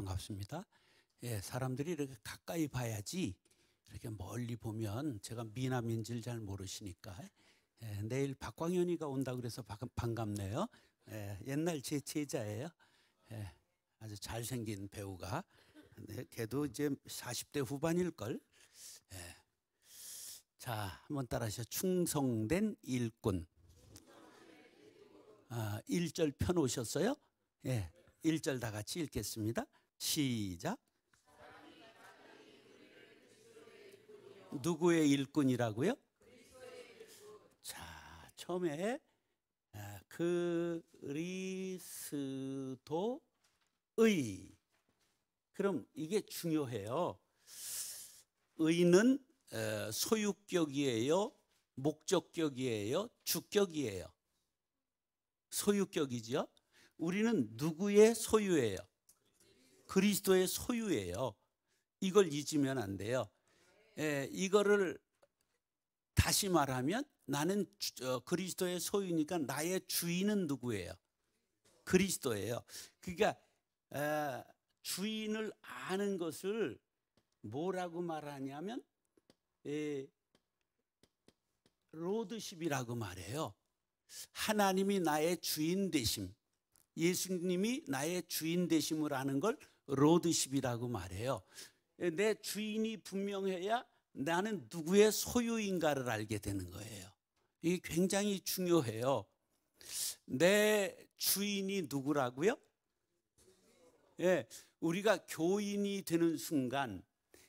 반갑습니다. 예, 사람들이 이렇게 가까이 봐야지 이렇게 멀리 보면 제가 미남인 줄 잘 모르시니까 내일 박광현이가 온다 그래서 반갑네요. 옛날 제 제자예요. 아주 잘생긴 배우가. 걔도 이제 40대 후반일걸. 자, 한번 따라하시죠. 충성된 일꾼. 1절 펴놓으셨어요? 1절 다 같이 읽겠습니다. 시작. 누구의 일꾼이라고요? 자, 처음에 그리스도의. 그럼 이게 중요해요. 의는 소유격이에요? 목적격이에요? 주격이에요? 소유격이죠. 우리는 누구의 소유예요? 그리스도의 소유예요. 이걸 잊으면 안 돼요. 이거를 다시 말하면 나는 그리스도의 소유니까 나의 주인은 누구예요? 그리스도예요. 그러니까 주인을 아는 것을 뭐라고 말하냐면 로드십이라고 말해요. 하나님이 나의 주인 되심, 예수님이 나의 주인 되심을 아는 걸 로드십이라고 말해요. 내 주인이 분명해야 나는 누구의 소유인가를 알게 되는 거예요. 이게 굉장히 중요해요. 내 주인이 누구라고요? 우리가 교인이 되는 순간,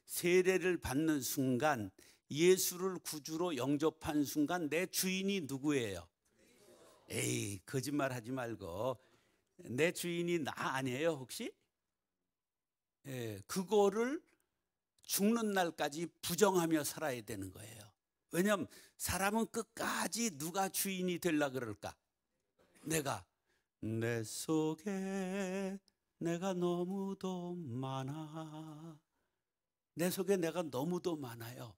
세례를 받는 순간, 예수를 구주로 영접한 순간 내 주인이 누구예요? 에이, 거짓말하지 말고. 내 주인이 나 아니에요 혹시? 그거를 죽는 날까지 부정하며 살아야 되는 거예요. 왜냐하면 사람은 끝까지 누가 주인이 되려고 그럴까? 내가. 내 속에 내가 너무도 많아. 내 속에 내가 너무도 많아요.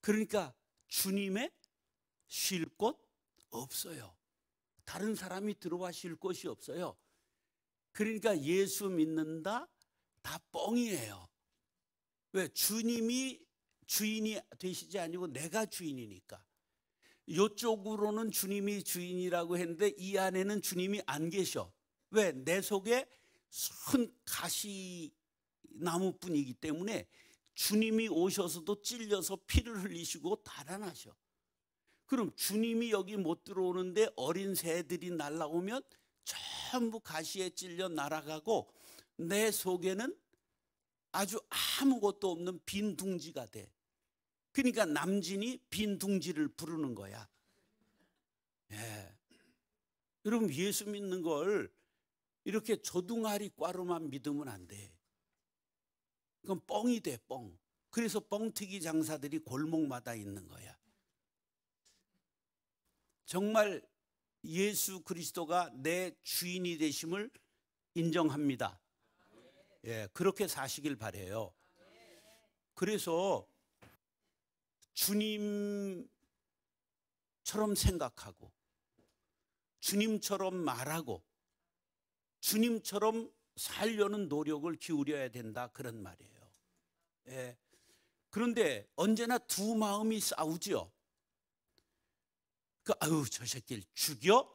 그러니까 주님의 쉴 곳 없어요. 다른 사람이 들어와 쉴 곳이 없어요. 그러니까 예수 믿는다? 다 뻥이에요. 왜? 주님이 주인이 되시지 아니고 내가 주인이니까. 이쪽으로는 주님이 주인이라고 했는데 이 안에는 주님이 안 계셔. 왜? 내 속에 순 가시나무뿐이기 때문에 주님이 오셔서도 찔려서 피를 흘리시고 달아나셔. 그럼 주님이 여기 못 들어오는데 어린 새들이 날아오면 전부 가시에 찔려 날아가고 내 속에는 아주 아무것도 없는 빈 둥지가 돼. 그러니까 남진이 빈 둥지를 부르는 거야. 여러분, 예수 믿는 걸 이렇게 조둥아리 꽈로만 믿으면 안 돼. 그건 뻥이 돼, 뻥. 그래서 뻥튀기 장사들이 골목마다 있는 거야. 정말 예수 그리스도가 내 주인이 되심을 인정합니다. 그렇게 사시길 바라요. 그래서 주님처럼 생각하고 주님처럼 말하고 주님처럼 살려는 노력을 기울여야 된다, 그런 말이에요. 그런데 언제나 두 마음이 싸우죠. 아유, 저 새끼를 죽여?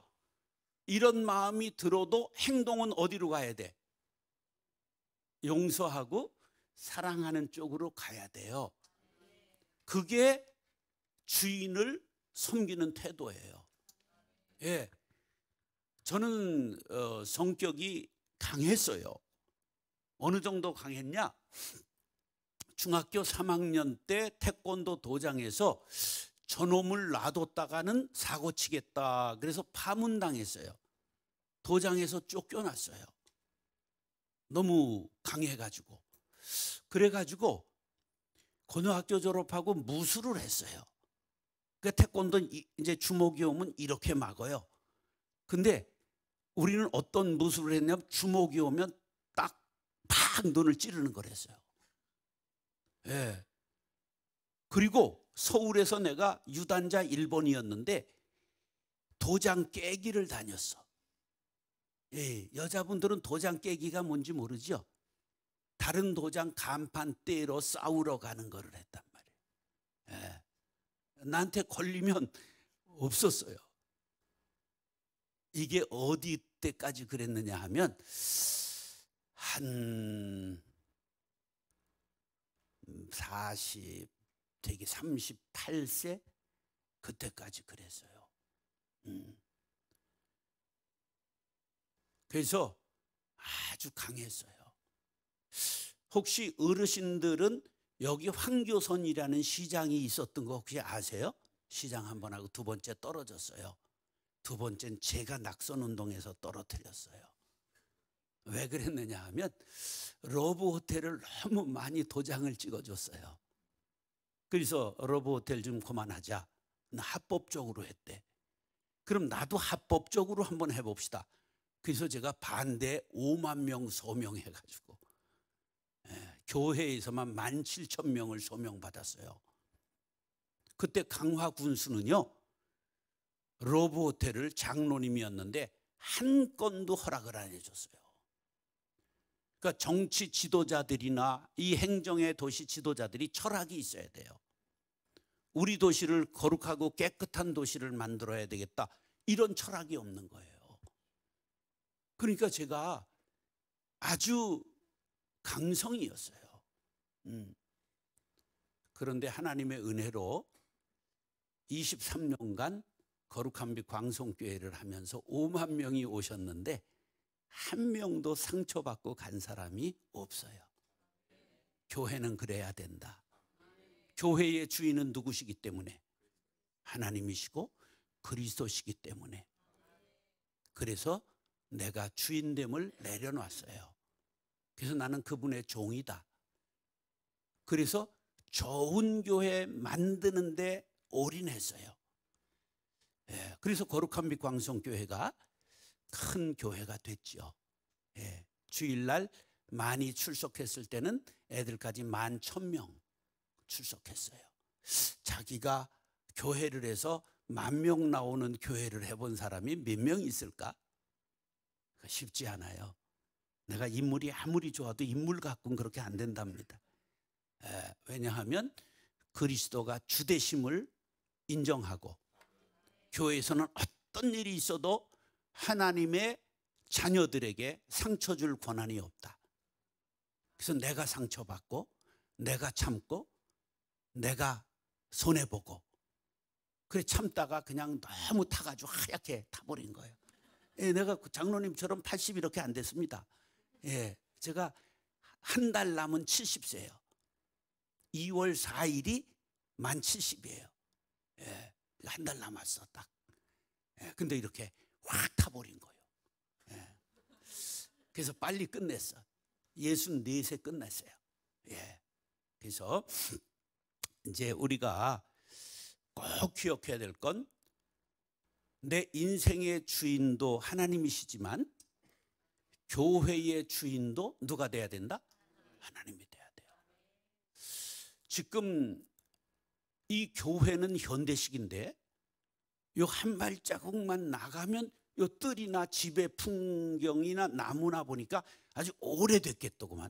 이런 마음이 들어도 행동은 어디로 가야 돼? 용서하고 사랑하는 쪽으로 가야 돼요. 그게 주인을 섬기는 태도예요. 저는 성격이 강했어요. 어느 정도 강했냐? 중학교 3학년 때 태권도 도장에서 저놈을 놔뒀다가는 사고 치겠다. 그래서 파문당했어요. 도장에서 쫓겨났어요. 너무 강해가지고. 그래가지고 고등학교 졸업하고 무술을 했어요. 그 태권도 이제 주먹이 오면 이렇게 막아요. 근데 우리는 어떤 무술을 했냐면 주먹이 오면 딱 팍 눈을 찌르는 거랬어요. 그리고 서울에서 내가 유단자 1번이었는데 도장 깨기를 다녔어. 여자분들은 도장 깨기가 뭔지 모르죠? 다른 도장 간판 떼러 싸우러 가는 거를 했단 말이에요. 예. 나한테 걸리면 없었어요. 이게 어디 때까지 그랬느냐 하면 한 되게 38세 그때까지 그랬어요. 그래서 아주 강했어요. 혹시 어르신들은 여기 황교선이라는 시장이 있었던 거 혹시 아세요? 시장 한 번 하고 두 번째 떨어졌어요. 두 번째는 제가 낙선운동에서 떨어뜨렸어요. 왜 그랬느냐 하면 러브호텔을 너무 많이 도장을 찍어줬어요. 그래서 러브호텔 좀 그만하자. 합법적으로 했대. 그럼 나도 합법적으로 한번 해봅시다. 그래서 제가 반대 5만 명 소명해가지고 교회에서만 17,000명을 소명받았어요. 그때 강화 군수는요, 러브호텔을 장로님이었는데 한 건도 허락을 안 해줬어요. 그러니까 정치 지도자들이나 이 행정의 도시 지도자들이 철학이 있어야 돼요. 우리 도시를 거룩하고 깨끗한 도시를 만들어야 되겠다, 이런 철학이 없는 거예요. 그러니까 제가 아주 강성이었어요. 그런데 하나님의 은혜로 23년간 거룩한 빛 광송교회를 하면서 5만 명이 오셨는데 한 명도 상처받고 간 사람이 없어요. 교회는 그래야 된다. 교회의 주인은 누구시기 때문에? 하나님이시고 그리스도시기 때문에. 그래서 내가 주인됨을 내려놨어요. 그래서 나는 그분의 종이다. 그래서 좋은 교회 만드는 데 올인했어요. 예, 그래서 거룩한 빛 광송교회가 큰 교회가 됐죠. 예, 주일날 많이 출석했을 때는 애들까지 11,000명 출석했어요. 자기가 교회를 해서 10,000명 나오는 교회를 해본 사람이 몇 명 있을까? 쉽지 않아요. 내가 인물이 아무리 좋아도 인물 갖고는 그렇게 안 된답니다. 왜냐하면 그리스도가 주되심을 인정하고 교회에서는 어떤 일이 있어도 하나님의 자녀들에게 상처 줄 권한이 없다. 그래서 내가 상처받고 내가 참고 내가 손해보고 그래 참다가 그냥 너무 타가지고 하얗게 타버린 거예요. 예, 내가 장로님처럼 80 이렇게 안 됐습니다. 예, 제가 한 달 남은 70세예요. 2월 4일이 만 70이에요. 예, 한 달 남았어 딱. 예, 근데 이렇게 확 타버린 거예요. 예, 그래서 빨리 끝냈어. 64세 끝냈어요. 예, 그래서 이제 우리가 꼭 기억해야 될 건 내 인생의 주인도 하나님이시지만 교회의 주인도 누가 돼야 된다? 하나님이 돼야 돼요. 지금 이 교회는 현대식인데 요 한 발자국만 나가면 요 뜰이나 집의 풍경이나 나무나 보니까 아주 오래됐겠더구만.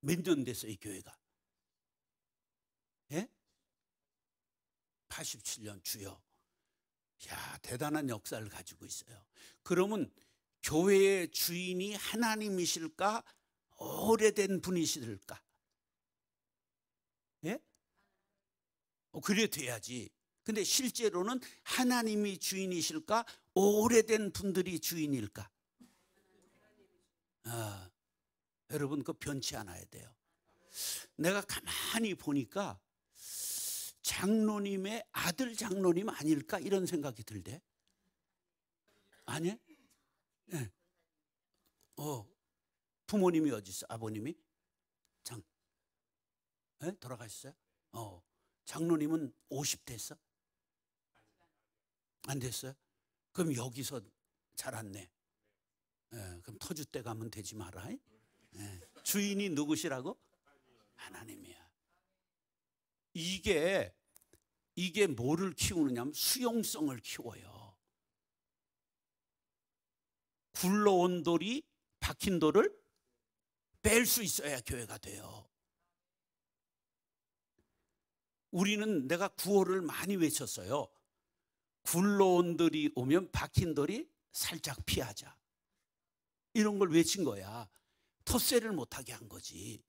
몇 년 됐어요 이 교회가? 예? 87년 주여. 야, 대단한 역사를 가지고 있어요. 그러면 교회의 주인이 하나님이실까? 오래된 분이실까? 예? 그래 돼야지. 근데 실제로는 하나님이 주인이실까? 오래된 분들이 주인일까? 여러분 그거 변치 않아야 돼요. 내가 가만히 보니까 장로님의 아들 장로님 아닐까 이런 생각이 들대. 아니? 네. 부모님이 어디 있어? 아버님이? 네? 돌아가셨어요? 장로님은 50 됐어? 안 됐어요? 그럼 여기서 자랐네. 네, 그럼 터줏대 가면 되지 마라. 네. 주인이 누구시라고? 하나님이야. 이게 뭐를 키우느냐면 수용성을 키워요. 굴러온 돌이 박힌 돌을 뺄 수 있어야 교회가 돼요. 우리는 내가 구호를 많이 외쳤어요. 굴러온 들이 오면 박힌 돌이 살짝 피하자. 이런 걸 외친 거야. 텃세를 못하게 한 거지.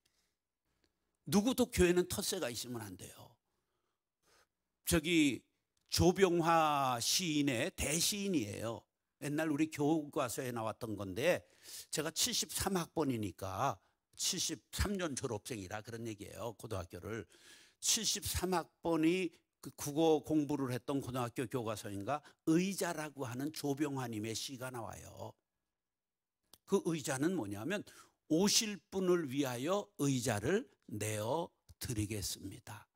누구도 교회는 텃세가 있으면 안 돼요. 저기 조병화 시인의 대시인이에요. 옛날 우리 교과서에 나왔던 건데 제가 73학번이니까 73년 졸업생이라 그런 얘기예요. 고등학교를 73학번이 그 국어 공부를 했던 고등학교 교과서인가 의자라고 하는 조병화님의 시가 나와요. 그 의자는 뭐냐면 오실 분을 위하여 의자를 내어 드리겠습니다.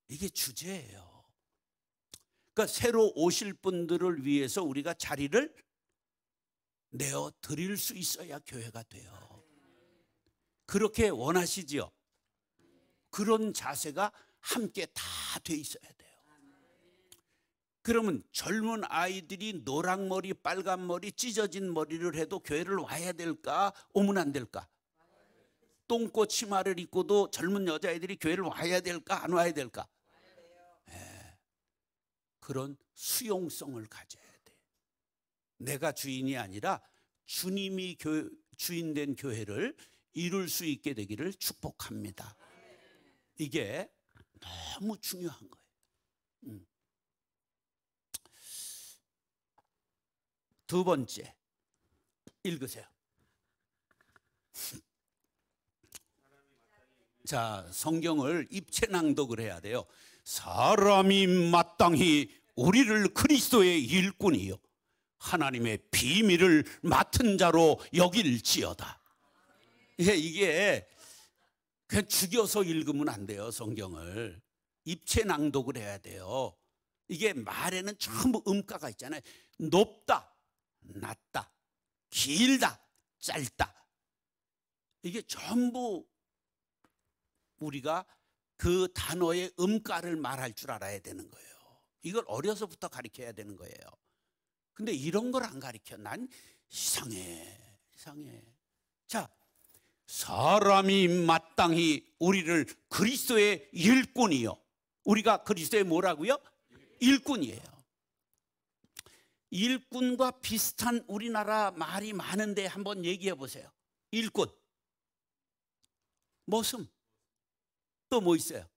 이게 주제예요. 그러니까 새로 오실 분들을 위해서 우리가 자리를 내어 드릴 수 있어야 교회가 돼요. 그렇게 원하시지요? 그런 자세가 함께 다 돼 있어야 돼요. 그러면 젊은 아이들이 노랑머리, 빨간머리, 찢어진 머리를 해도 교회를 와야 될까? 오면 안 될까? 똥꼬 치마를 입고도 젊은 여자애들이 교회를 와야 될까? 안 와야 될까? 네. 그런 수용성을 가져야 돼. 내가 주인이 아니라 주님이 주인된 교회를 이룰 수 있게 되기를 축복합니다. 이게 너무 중요한 거예요. 두 번째, 읽으세요. 자, 성경을 입체 낭독을 해야 돼요. 사람이 마땅히 우리를 그리스도의 일꾼이요 하나님의 비밀을 맡은 자로 여길지어다. 이게 그냥 죽여서 읽으면 안 돼요. 성경을 입체 낭독을 해야 돼요. 이게 말에는 전부 음가가 있잖아요. 높다, 낮다, 길다, 짧다. 이게 전부 우리가 그 단어의 음가를 말할 줄 알아야 되는 거예요. 이걸 어려서부터 가르쳐야 되는 거예요. 근데 이런 걸 안 가르쳐. 난 이상해. 자, 사람이 마땅히 우리를 그리스도의 일꾼이요. 우리가 그리스도의 뭐라고요? 일꾼이에요. 일꾼과 비슷한 우리나라 말이 많은데 한번 얘기해 보세요. 일꾼, 머슴, 또 뭐 있어요?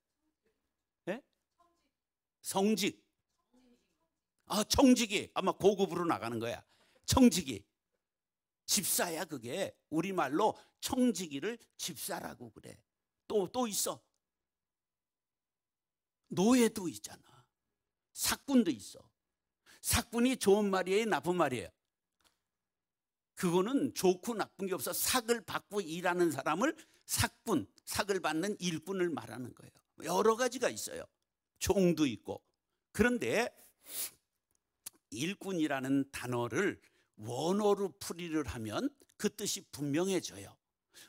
네? 성직. 청직이 아마 고급으로 나가는 거야. 청직이. 집사야 그게. 우리말로 청지기를 집사라고 그래. 또 있어. 노예도 있잖아. 사꾼도 있어. 사꾼이 좋은 말이에요, 나쁜 말이에요? 그거는 좋고 나쁜 게 없어. 삭을 받고 일하는 사람을 사꾼, 삭을 받는 일꾼을 말하는 거예요. 여러 가지가 있어요. 종도 있고. 그런데 일꾼이라는 단어를 원어로 풀이를 하면 그 뜻이 분명해져요.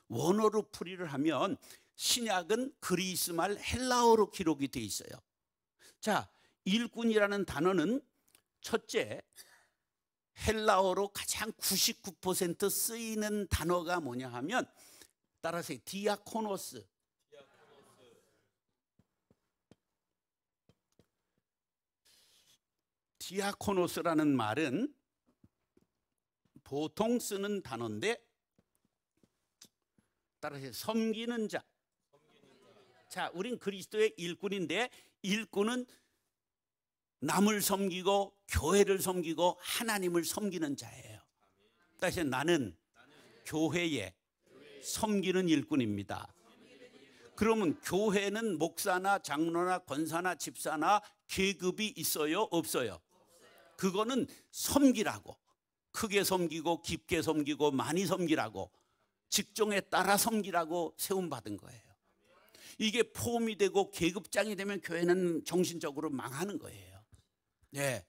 원어로 풀이를 하면 신약은 그리스 말 헬라어로 기록이 돼 있어요. 자, 일꾼이라는 단어는 첫째, 헬라어로 가장 99% 쓰이는 단어가 뭐냐 하면 따라서 디아코노스. 디아코노스라는 말은 보통 쓰는 단어인데 따라서 섬기는 자. 자, 우린 그리스도의 일꾼인데 일꾼은 남을 섬기고 교회를 섬기고 하나님을 섬기는 자예요. 따라서 나는 교회에 섬기는 일꾼입니다. 그러면 교회는 목사나 장로나 권사나 집사나 계급이 있어요? 없어요? 그거는 섬기라고. 크게 섬기고 깊게 섬기고 많이 섬기라고, 직종에 따라 섬기라고 세움받은 거예요. 이게 폼이 되고 계급장이 되면 교회는 정신적으로 망하는 거예요. 네.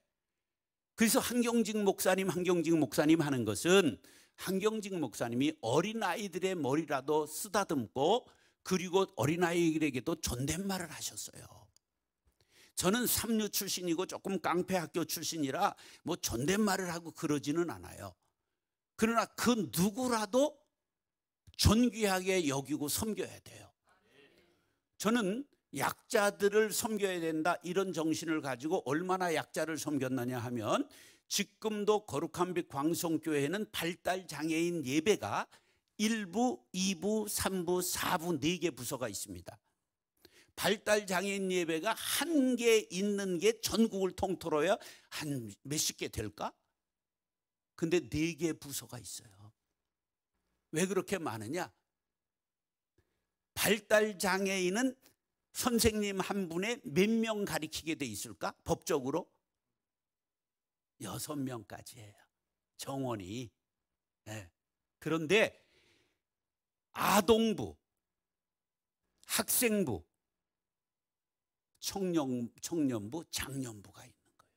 그래서 한경직 목사님 하는 것은 한경직 목사님이 어린아이들의 머리라도 쓰다듬고 그리고 어린아이들에게도 존댓말을 하셨어요. 저는 삼류 출신이고 조금 깡패 학교 출신이라 뭐 존댓말을 하고 그러지는 않아요. 그러나 그 누구라도 존귀하게 여기고 섬겨야 돼요. 저는 약자들을 섬겨야 된다 이런 정신을 가지고 얼마나 약자를 섬겼느냐 하면, 지금도 거룩한 빛 광성교회는 발달 장애인 예배가 1부, 2부, 3부, 4부 4개 부서가 있습니다. 발달 장애인 예배가 한 개 있는 게 전국을 통틀어야 한 몇십 개 될까? 근데 4개 부서가 있어요. 왜 그렇게 많으냐? 발달 장애인은 선생님 한 분에 몇 명 가르치게 돼 있을까? 법적으로 6명까지예요. 정원이. 네. 그런데 아동부, 학생부, 청년부, 장년부가 있는 거예요.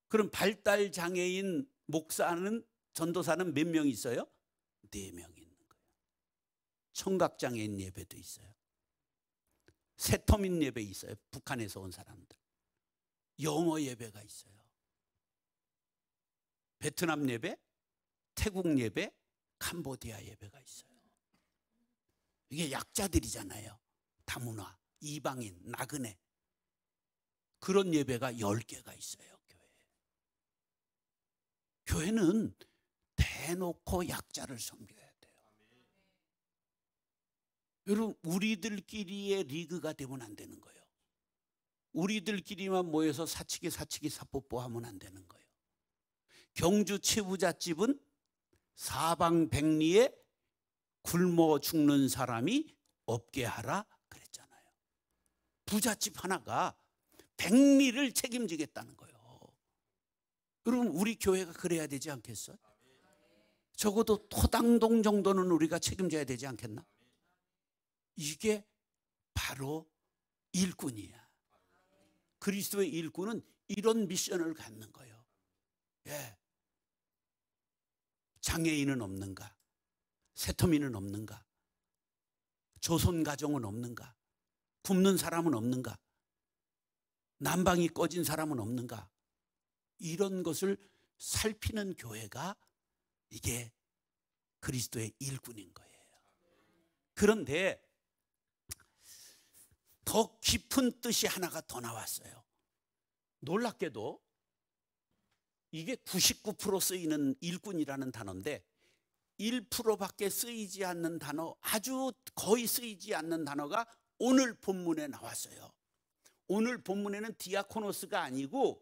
그럼 발달 장애인 목사는, 전도사는 몇 명 있어요? 4명 있는 거예요. 청각장애인 예배도 있어요. 세터민 예배 있어요. 북한에서 온 사람들. 영어 예배가 있어요. 베트남 예배, 태국 예배, 캄보디아 예배가 있어요. 이게 약자들이잖아요. 다문화, 이방인, 나그네. 그런 예배가 10개가 있어요. 교회는 대놓고 약자를 섬겨야 돼요. 여러분, 우리들끼리의 리그가 되면 안 되는 거예요. 우리들끼리만 모여서 사치기 사뽀뽀하면 안 되는 거예요. 경주 최부잣집은 사방백리에 굶어 죽는 사람이 없게 하라 그랬잖아요. 부잣집 하나가 백리를 책임지겠다는 거예요. 여러분, 우리 교회가 그래야 되지 않겠어요? 적어도 토당동 정도는 우리가 책임져야 되지 않겠나? 이게 바로 일꾼이야. 그리스도의 일꾼은 이런 미션을 갖는 거예요. 예. 장애인은 없는가? 세터민은 없는가? 조선 가정은 없는가? 굶는 사람은 없는가? 난방이 꺼진 사람은 없는가? 이런 것을 살피는 교회가 이게 그리스도의 일꾼인 거예요. 그런데 더 깊은 뜻이 하나가 더 나왔어요. 놀랍게도 이게 99% 쓰이는 일꾼이라는 단어인데 1%밖에 쓰이지 않는 단어, 아주 거의 쓰이지 않는 단어가 오늘 본문에 나왔어요. 오늘 본문에는 디아코노스가 아니고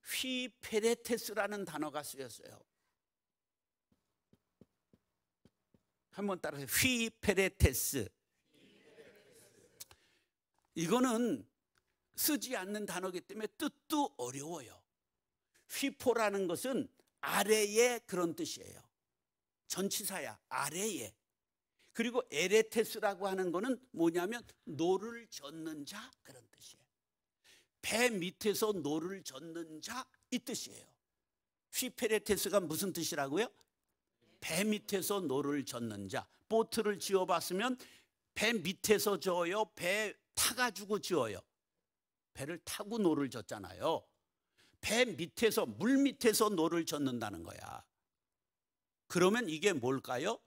휘페레테스라는 단어가 쓰였어요. 한번 따라해요. 휘페레테스. 이거는 쓰지 않는 단어이기 때문에 뜻도 어려워요. 휘포라는 것은 아래에 그런 뜻이에요. 전치사야, 아래에. 그리고 에레테스라고 하는 거는 뭐냐면 노를 젓는 자, 그런 뜻이에요. 배 밑에서 노를 젓는 자, 이 뜻이에요. 휘페레테스가 무슨 뜻이라고요? 배 밑에서 노를 젓는 자. 보트를 지어봤으면 배 밑에서 져요? 배 타가지고 지어요? 배를 타고 노를 젓잖아요. 배 밑에서, 물 밑에서 노를 젓는다는 거야. 그러면 이게 뭘까요?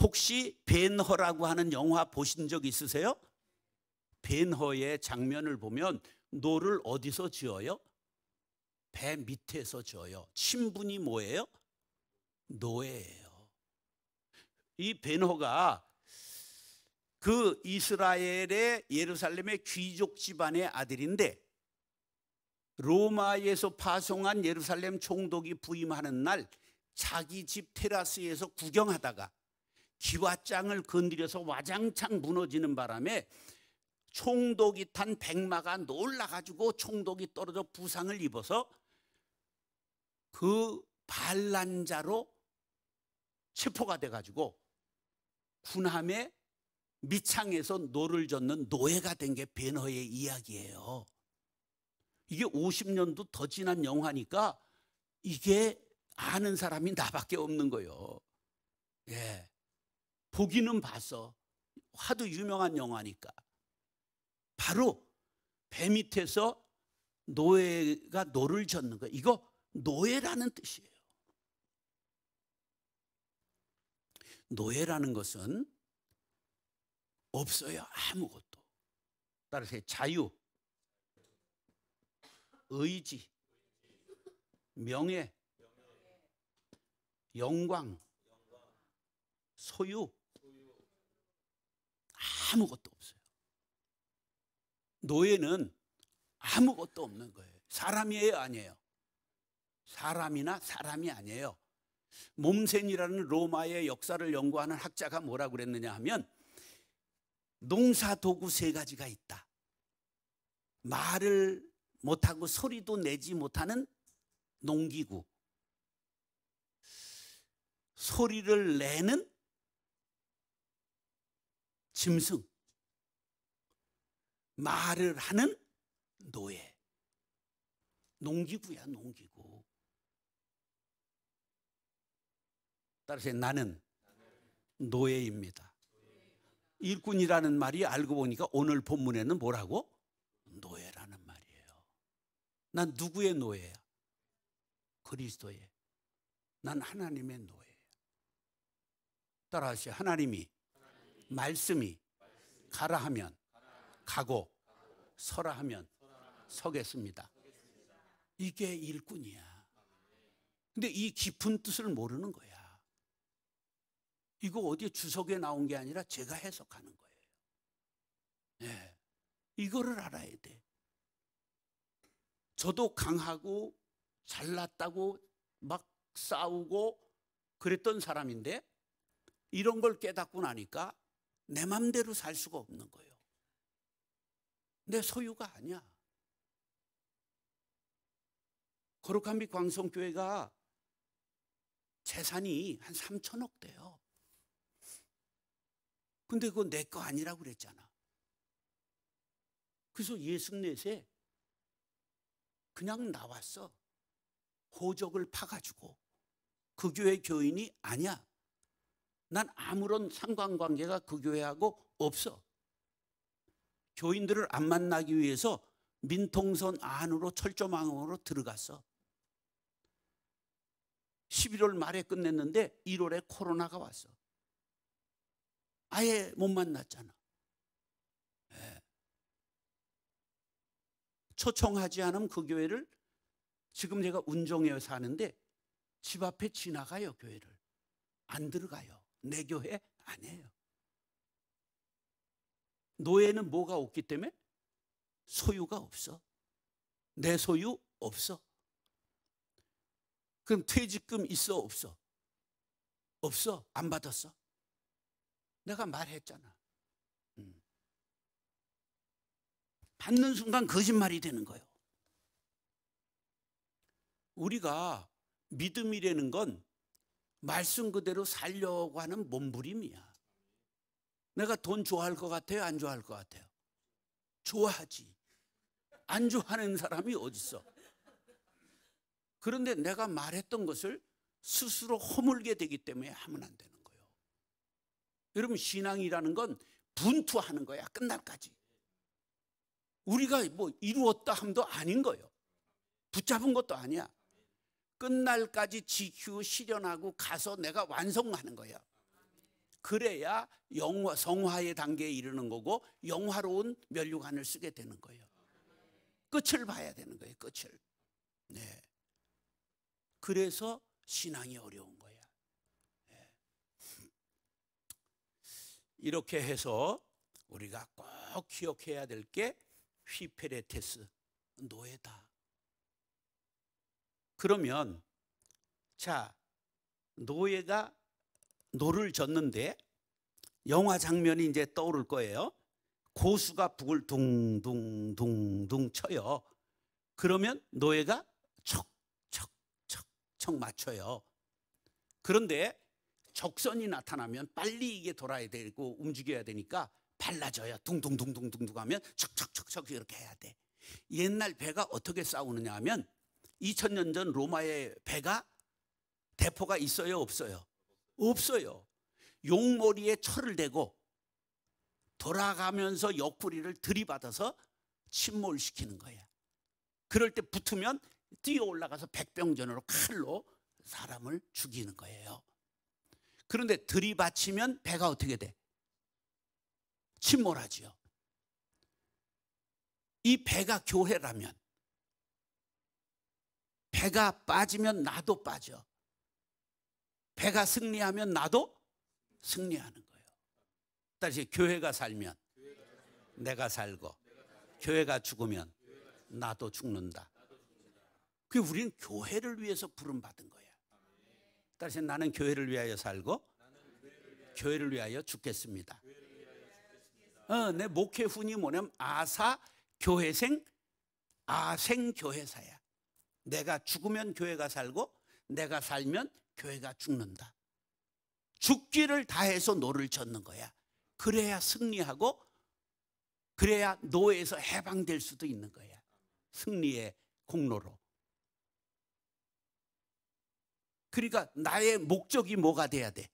혹시 벤허라고 하는 영화 보신 적 있으세요? 벤허의 장면을 보면 노를 어디서 지어요? 배 밑에서 지어요. 신분이 뭐예요? 노예예요. 이 벤허가 그 이스라엘의 예루살렘의 귀족 집안의 아들인데 로마에서 파송한 예루살렘 총독이 부임하는 날 자기 집 테라스에서 구경하다가 기와장을 건드려서 와장창 무너지는 바람에 총독이 탄 백마가 놀라가지고 총독이 떨어져 부상을 입어서 그 반란자로 체포가 돼가지고 군함의 밑창에서 노를 젓는 노예가 된 게 벤허의 이야기예요. 이게 50년도 더 지난 영화니까 이게 아는 사람이 나밖에 없는 거예요. 예, 보기는 봤어. 하도 유명한 영화니까. 바로 배 밑에서 노예가 노를 젓는 거예요. 이거 노예라는 뜻이에요. 노예라는 것은 없어요. 아무것도. 따라서 자유, 의지, 명예, 영광, 소유, 아무것도 없어요. 노예는 아무것도 없는 거예요. 사람이에요, 아니에요? 사람이나 사람이 아니에요. 몬센이라는 로마의 역사를 연구하는 학자가 뭐라고 그랬느냐 하면, 농사 도구 세 가지가 있다. 말을 못하고 소리도 내지 못하는 농기구, 소리를 내는 짐승, 말을 하는 노예. 농기구야, 농기구. 따라서 나는 노예입니다. 일꾼이라는 말이 알고 보니까 오늘 본문에는 뭐라고? 노예라는 말이에요. 난 누구의 노예야? 그리스도의. 난 하나님의 노예예요. 따라하시오. 하나님이 말씀이 가라 하면 가고 서라 하면 서겠습니다. 이게 일꾼이야. 근데 이 깊은 뜻을 모르는 거야. 이거 어디에 주석에 나온 게 아니라 제가 해석하는 거예요. 네. 이거를 알아야 돼. 저도 강하고 잘났다고 막 싸우고 그랬던 사람인데, 이런 걸 깨닫고 나니까 내 맘대로 살 수가 없는 거예요. 내 소유가 아니야. 거룩한 빛 광성교회가 재산이 한 3천억 돼요. 근데 그거 내 거 아니라고 그랬잖아. 그래서 64세 그냥 나왔어. 호적을 파가지고. 그 교회 교인이 아니야. 난 아무런 상관관계가 그 교회하고 없어. 교인들을 안 만나기 위해서 민통선 안으로 철조망으로 들어갔어. 11월 말에 끝냈는데 1월에 코로나가 왔어. 아예 못 만났잖아. 네. 초청하지 않으면 그 교회를, 지금 제가 운정에 사는데 집 앞에 지나가요. 교회를 안 들어가요. 내 교회 아니에요. 노예는 뭐가 없기 때문에? 소유가 없어. 내 소유 없어. 그럼 퇴직금 있어 없어? 없어. 안 받았어. 내가 말했잖아. 받는 순간 거짓말이 되는 거예요. 우리가 믿음이라는 건 말씀 그대로 살려고 하는 몸부림이야. 내가 돈 좋아할 것 같아요? 안 좋아할 것 같아요? 좋아하지. 안 좋아하는 사람이 어딨어? 그런데 내가 말했던 것을 스스로 허물게 되기 때문에 하면 안 되는 거예요. 여러분, 신앙이라는 건 분투하는 거야. 끝날까지. 우리가 뭐 이루었다 함도 아닌 거예요. 붙잡은 것도 아니야. 끝날까지 지키고 실현하고 가서 내가 완성하는 거야. 그래야 성화의 단계에 이르는 거고 영화로운 면류관을 쓰게 되는 거예요. 끝을 봐야 되는 거예요. 끝을. 네. 그래서 신앙이 어려운 거야. 네. 이렇게 해서 우리가 꼭 기억해야 될 게 휘페레테스, 노예다. 그러면 자, 노예가 노를 젓는데 영화 장면이 이제 떠오를 거예요. 고수가 북을 둥둥둥둥 쳐요. 그러면 노예가 척척척척 맞춰요. 그런데 적선이 나타나면 빨리 이게 돌아야 되고 움직여야 되니까 발라져요. 둥둥둥둥둥 하면 척척척척 이렇게 해야 돼. 옛날 배가 어떻게 싸우느냐 하면 2000년 전 로마의 배가 대포가 있어요, 없어요? 없어요. 용머리에 철을 대고 돌아가면서 옆구리를 들이받아서 침몰시키는 거야. 그럴 때 붙으면 뛰어 올라가서 백병전으로 칼로 사람을 죽이는 거예요. 그런데 들이받치면 배가 어떻게 돼? 침몰하지요. 이 배가 교회라면 배가 빠지면 나도 빠져. 배가 승리하면 나도 승리하는 거예요. 다시 교회가 살면 내가 살고, 교회가 죽으면 나도 죽는다. 그 우리는 교회를 위해서 부름받은 거야. 따라서 나는 교회를 위하여 살고 교회를 위하여 죽겠습니다. 내 목회 훈이 뭐냐면 아사 교회생, 아생 교회사야. 내가 죽으면 교회가 살고 내가 살면 교회가 죽는다. 죽기를 다해서 노를 젓는 거야. 그래야 승리하고 그래야 노예에서 해방될 수도 있는 거야. 승리의 공로로. 그러니까 나의 목적이 뭐가 돼야 돼?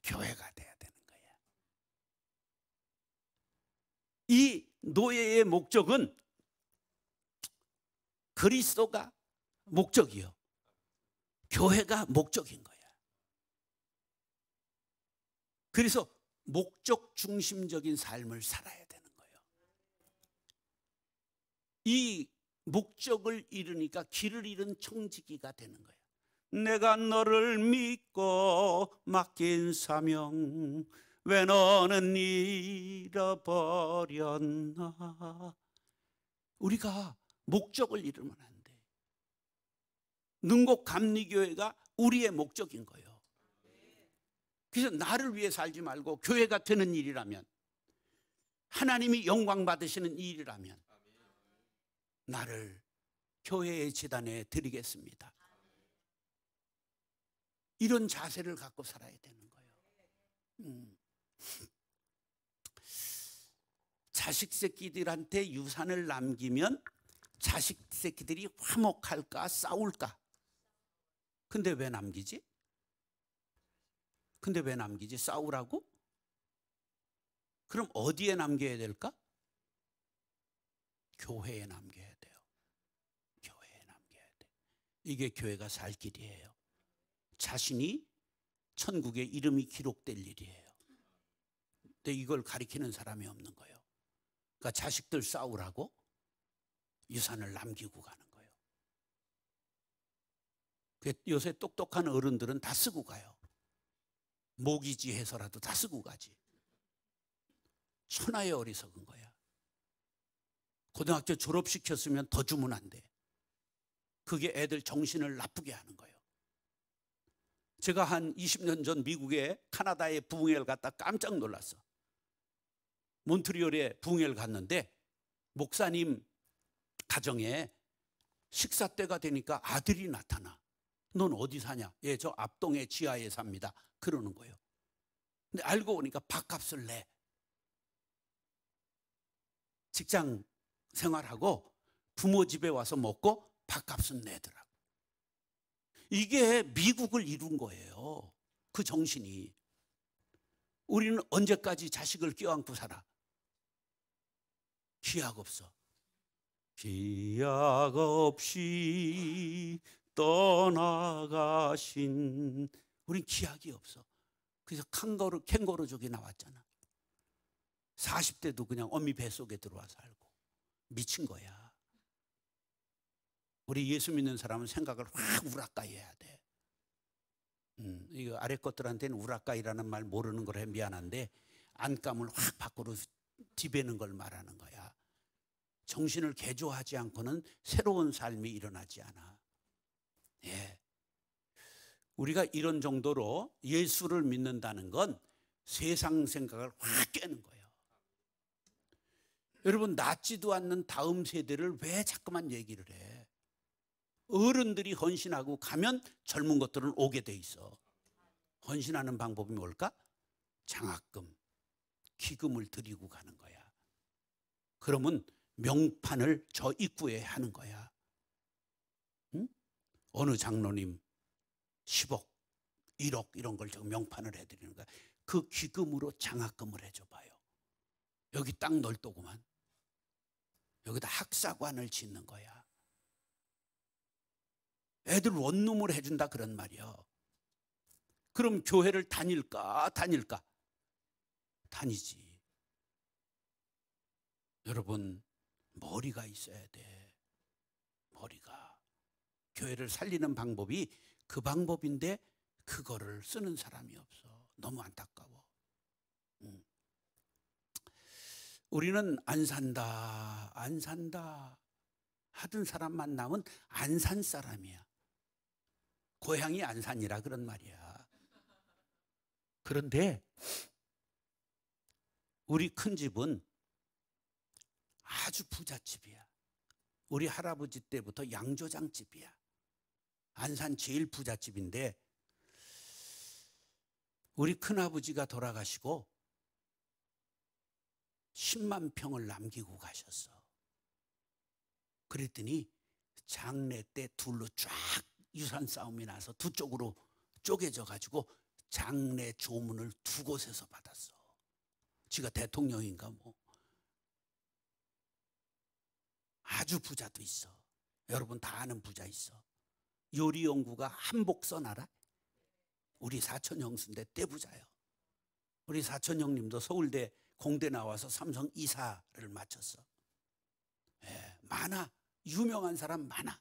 교회가 돼야 되는 거야. 이 노예의 목적은 그리스도가 목적이요, 교회가 목적인 거야. 그래서 목적 중심적인 삶을 살아야 되는 거예요. 이 목적을 잃으니까 길을 잃은 청지기가 되는 거예요. 내가 너를 믿고 맡긴 사명, 왜 너는 잃어버렸나. 우리가 목적을 잃으면 안 돼. 능곡 감리교회가 우리의 목적인 거예요. 그래서 나를 위해 살지 말고 교회가 되는 일이라면, 하나님이 영광 받으시는 일이라면 나를 교회의 제단에 드리겠습니다. 이런 자세를 갖고 살아야 되는 거예요. 자식 새끼들한테 유산을 남기면 자식 새끼들이 화목할까 싸울까? 근데 왜 남기지? 싸우라고? 그럼 어디에 남겨야 될까? 교회에 남겨야 돼요. 교회에 남겨야 돼. 이게 교회가 살 길이에요. 자신이 천국에 이름이 기록될 일이에요. 근데 이걸 가리키는 사람이 없는 거예요. 그러니까 자식들 싸우라고 유산을 남기고 가는 거예요. 요새 똑똑한 어른들은 다 쓰고 가요. 모기지 해서라도 다 쓰고 가지. 천하의 어리석은 거야. 고등학교 졸업시켰으면 더 주면 안 돼. 그게 애들 정신을 나쁘게 하는 거예요. 제가 한 20년 전 미국에 카나다에 부흥회를 갔다 깜짝 놀랐어. 몬트리올에 부흥회를 갔는데 목사님 가정에 식사 때가 되니까 아들이 나타나. 넌 어디 사냐? 예, 저 앞동의 지하에 삽니다. 그러는 거예요. 근데 알고 보니까 밥값을 내. 직장 생활하고 부모 집에 와서 먹고 밥값은 내더라고. 이게 미국을 이룬 거예요. 그 정신이. 우리는 언제까지 자식을 껴안고 살아? 기약 없어. 기약 없이 떠나가신, 우린 기약이 없어. 그래서 캥거루족이 나왔잖아. 40대도 그냥 어미 뱃속에 들어와 살고. 미친 거야. 우리 예수 믿는 사람은 생각을 확 우라카이 해야 돼. 이거 아래 것들한테는 우라카이라는 말 모르는 거라 미안한데, 안감을 확 밖으로 디베는 걸 말하는 거야. 정신을 개조하지 않고는 새로운 삶이 일어나지 않아. 예. 우리가 이런 정도로 예수를 믿는다는 건 세상 생각을 확 깨는 거예요. 여러분, 낫지도 않는 다음 세대를 왜 자꾸만 얘기를 해? 어른들이 헌신하고 가면 젊은 것들은 오게 돼 있어. 헌신하는 방법이 뭘까? 장학금, 기금을 드리고 가는 거야. 그러면 명판을 저 입구에 하는 거야. 응? 어느 장로님 10억, 1억 이런 걸 저 명판을 해드리는 거야. 그 기금으로 장학금을 해줘봐요. 여기 땅 넓더구만. 여기다 학사관을 짓는 거야. 애들 원룸을 해준다 그런 말이야. 그럼 교회를 다닐까? 다니지. 여러분, 머리가 있어야 돼. 머리가. 교회를 살리는 방법이 그 방법인데 그거를 쓰는 사람이 없어. 너무 안타까워. 우리는 안 산다 하던 사람 만나면 안산 사람이야. 고향이 안산이라 그런 말이야. 그런데 우리 큰 집은 아주 부잣집이야. 우리 할아버지 때부터 양조장집이야. 안산 제일 부잣집인데 우리 큰아버지가 돌아가시고 10만 평을 남기고 가셨어. 그랬더니 장례 때 둘로 쫙 유산 싸움이 나서 두 쪽으로 쪼개져 가지고 장례 조문을 두 곳에서 받았어. 지가 대통령인가 뭐. 아주 부자도 있어. 여러분 다 아는 부자 있어. 요리연구가 한복선 알아? 우리 사촌 형수인데 떼부자요. 우리 사촌 형님도 서울대 공대 나와서 삼성 이사를 마쳤어. 예, 많아. 유명한 사람 많아.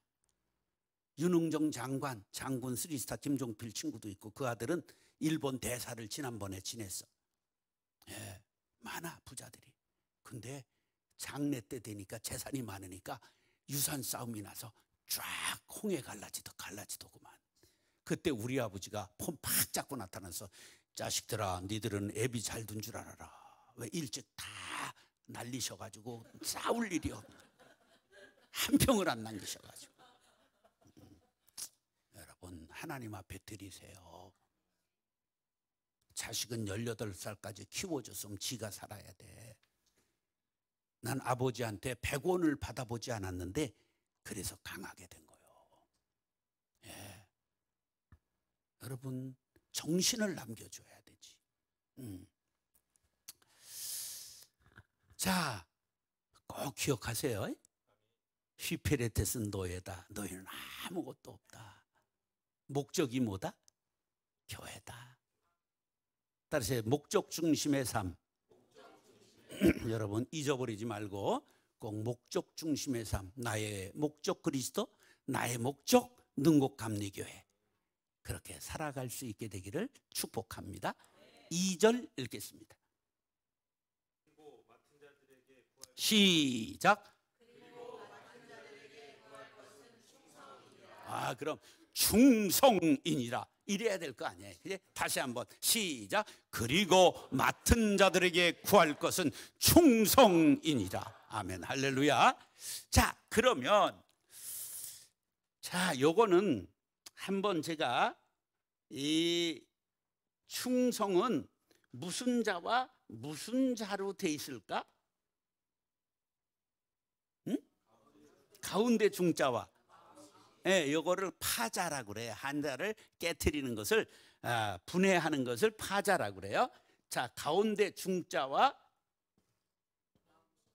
윤흥정 장관, 장군 3스타 김종필 친구도 있고 그 아들은 일본 대사를 지난번에 지냈어. 예, 많아 부자들이. 근데 장례 때 되니까 재산이 많으니까 유산 싸움이 나서 쫙 홍해 갈라지더구만. 그때 우리 아버지가 폰 팍 잡고 나타나서 자식들아 니들은 애비 잘 둔 줄 알아라. 왜 일찍 다 날리셔가지고 싸울 일이 없네. 한 평을 안 남기셔가지고. 여러분 하나님 앞에 드리세요. 자식은 18살까지 키워줬으면 지가 살아야 돼. 난 아버지한테 100원을 받아보지 않았는데 그래서 강하게 된 거예요. 예. 여러분 정신을 남겨줘야 되지. 자, 꼭 기억하세요. 휘페레테스는 노예다. 너희는 아무것도 없다. 목적이 뭐다? 교회다. 따라서 목적 중심의 삶. 여러분 잊어버리지 말고 꼭 목적 중심의 삶. 나의 목적 그리스도, 나의 목적 능곡감리교회. 그렇게 살아갈 수 있게 되기를 축복합니다. 2절 읽겠습니다. 시작. 그럼 충성이니라 이래야 될 거 아니에요. 다시 한번 시작. 그리고 맡은 자들에게 구할 것은 충성이니라. 아멘 할렐루야. 자 그러면 요거는 한번 제가 이 충성은 무슨 자와 무슨 자로 돼 있을까? 응? 가운데 중자와 요거를 파자라고 그래요. 한자를 깨트리는 것을 분해하는 것을 파자라고 그래요. 자, 가운데 중자와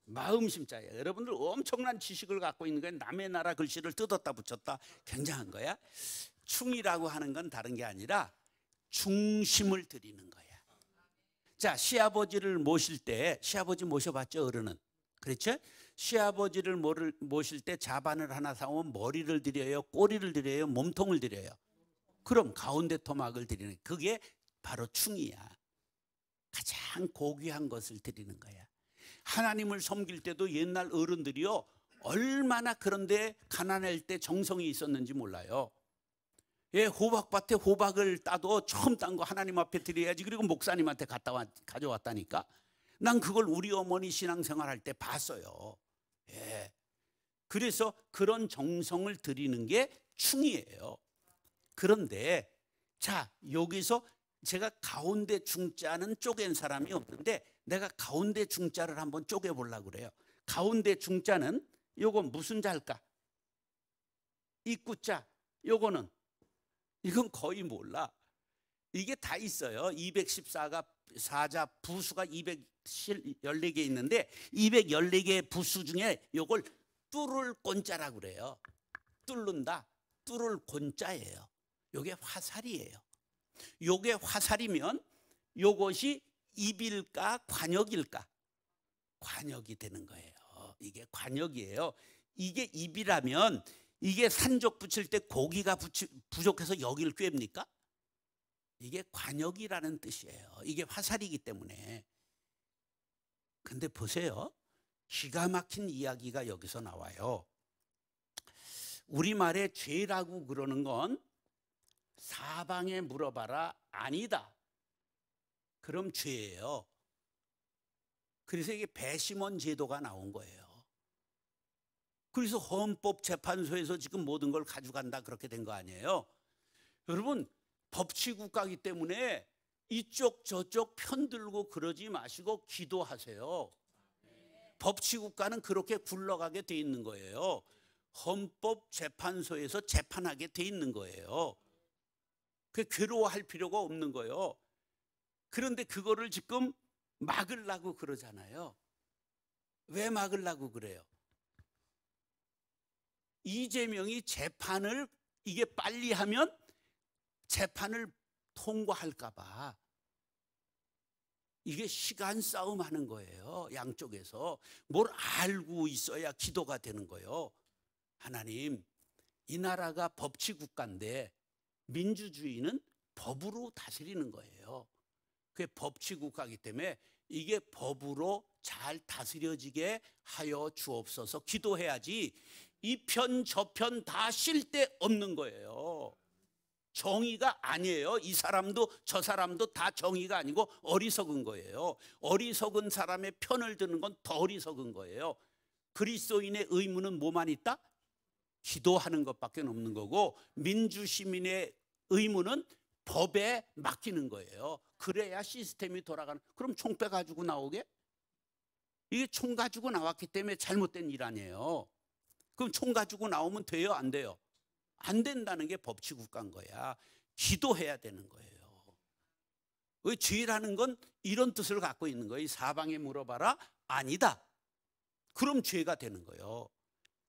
마음심자예요. 여러분들 엄청난 지식을 갖고 있는 거예요. 남의 나라 글씨를 뜯었다 붙였다 굉장한 거야. 충이라고 하는 건 다른 게 아니라 중심을 드리는 거야. 자, 시아버지를 모실 때 시아버지 모셔봤죠, 어른은? 그렇죠? 시아버지를 모실 때 자반을 하나 사오면 머리를 드려요, 꼬리를 드려요, 몸통을 드려요. 그럼 가운데 토막을 드리는 그게 바로 충이야. 가장 고귀한 것을 드리는 거야. 하나님을 섬길 때도 옛날 어른들이요 얼마나 그런데 가난할 때 정성이 있었는지 몰라요. 예, 호박밭에 호박을 따도 처음 딴 거 하나님 앞에 드려야지. 그리고 목사님한테 가져왔다니까. 난 그걸 우리 어머니 신앙생활할 때 봤어요. 예. 그래서 그런 정성을 드리는 게 충이에요. 그런데 자 여기서 제가 가운데 중자는 쪼갠 사람이 없는데 내가 가운데 중자를 한번 쪼개보려고 그래요. 가운데 중자는 요건 무슨 자일까? 입구자. 요거는 이건 거의 몰라. 이게 다 있어요. 214가 사자 부수가 214개 있는데 214개의 부수 중에 요걸 뚫을 곤자라고 그래요. 뚫는다. 뚫을 곤자예요. 요게 화살이에요. 요게 화살이면 요것이 입일까 관역일까? 관역이 되는 거예요. 이게 관역이에요. 이게 입이라면 이게 산적 붙일 때 고기가 부족해서 여기를 꿰입니까? 이게 관역이라는 뜻이에요. 이게 화살이기 때문에. 근데 보세요. 기가 막힌 이야기가 여기서 나와요. 우리말에 죄라고 그러는 건 사방에 물어봐라 아니다. 그럼 죄예요. 그래서 이게 배심원 제도가 나온 거예요. 그래서 헌법재판소에서 지금 모든 걸 가져간다 그렇게 된 거 아니에요. 여러분 법치국가이기 때문에 이쪽 저쪽 편들고 그러지 마시고 기도하세요. 법치국가는 그렇게 굴러가게 돼 있는 거예요. 헌법재판소에서 재판하게 돼 있는 거예요. 그 괴로워할 필요가 없는 거예요. 그런데 그거를 지금 막으려고 그러잖아요. 왜 막으려고 그래요? 이재명이 재판을 이게 빨리 하면 재판을 통과할까 봐 이게 시간 싸움 하는 거예요. 양쪽에서 뭘 알고 있어야 기도가 되는 거예요. 하나님, 이 나라가 법치국가인데 민주주의는 법으로 다스리는 거예요. 그게 법치국가이기 때문에 이게 법으로 잘 다스려지게 하여 주옵소서. 기도해야지 이 편 저 편 다 쉴 데 없는 거예요. 정의가 아니에요. 이 사람도 저 사람도 다 정의가 아니고 어리석은 거예요. 어리석은 사람의 편을 드는 건 더 어리석은 거예요. 그리스도인의 의무는 뭐만 있다? 기도하는 것밖에 없는 거고, 민주시민의 의무는 법에 맡기는 거예요. 그래야 시스템이 돌아가는. 그럼 총 빼가지고 나오게? 이게 총 가지고 나왔기 때문에 잘못된 일 아니에요. 그럼 총 가지고 나오면 돼요? 안 돼요? 안 된다는 게 법치국가인 거야. 기도해야 되는 거예요. 죄라는 건 이런 뜻을 갖고 있는 거예요. 사방에 물어봐라 아니다. 그럼 죄가 되는 거예요.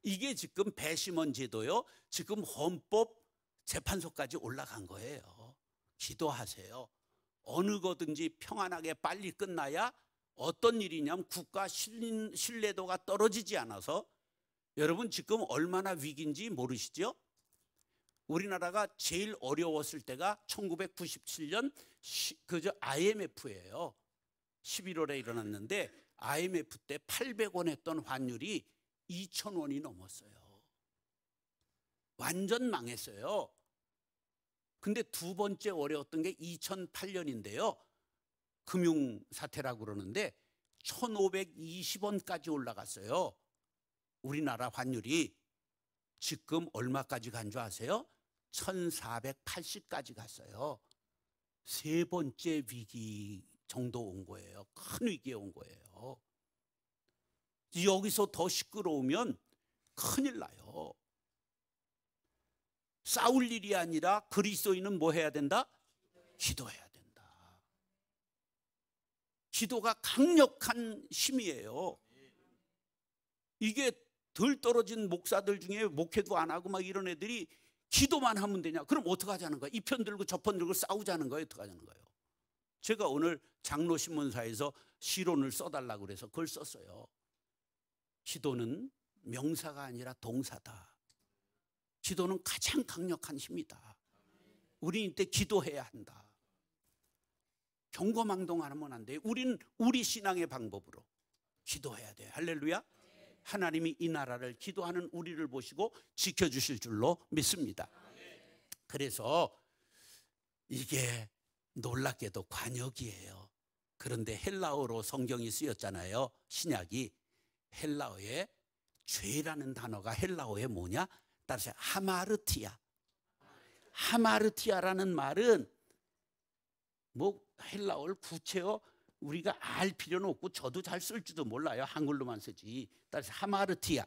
이게 지금 배심원 제도요. 지금 헌법재판소까지 올라간 거예요. 기도하세요. 어느 거든지 평안하게 빨리 끝나야 어떤 일이냐면 국가 신뢰도가 떨어지지 않아서. 여러분 지금 얼마나 위기인지 모르시죠? 우리나라가 제일 어려웠을 때가 1997년 IMF예요. 11월에 일어났는데 IMF 때 800원 했던 환율이 2,000원이 넘었어요. 완전 망했어요. 근데 두 번째 어려웠던 게 2008년인데요. 금융사태라고 그러는데 1,520원까지 올라갔어요. 우리나라 환율이. 지금 얼마까지 간 줄 아세요? 1,480까지 갔어요. 세 번째 위기 정도 온 거예요. 큰 위기에 온 거예요. 여기서 더 시끄러우면 큰일 나요. 싸울 일이 아니라 그리스도인은 뭐 해야 된다? 기도해야 된다. 기도가 강력한 힘이에요. 이게 덜 떨어진 목사들 중에 목회도 안 하고 막 이런 애들이 기도만 하면 되냐? 그럼 어떻게 하자는 거야? 이 편 들고 저 편 들고 싸우자는 거예요? 어떻게 하자는 거예요? 제가 오늘 장로신문사에서 시론을 써달라고 그래서 그걸 썼어요. 기도는 명사가 아니라 동사다. 기도는 가장 강력한 힘이다. 우리 이때 기도해야 한다. 경거망동하면 안 돼요. 우리는 우리 신앙의 방법으로 기도해야 돼요. 할렐루야. 하나님이 이 나라를 기도하는 우리를 보시고 지켜주실 줄로 믿습니다. 그래서 이게 놀랍게도 관역이에요. 그런데 헬라어로 성경이 쓰였잖아요. 신약이. 헬라어에 죄라는 단어가 헬라어에 뭐냐? 따라서 하마르티아. 하마르티아라는 말은 뭐 헬라어를 구체어 우리가 알 필요는 없고 저도 잘 쓸 줄도 몰라요. 한글로만 쓰지. 따라서 하마르티아.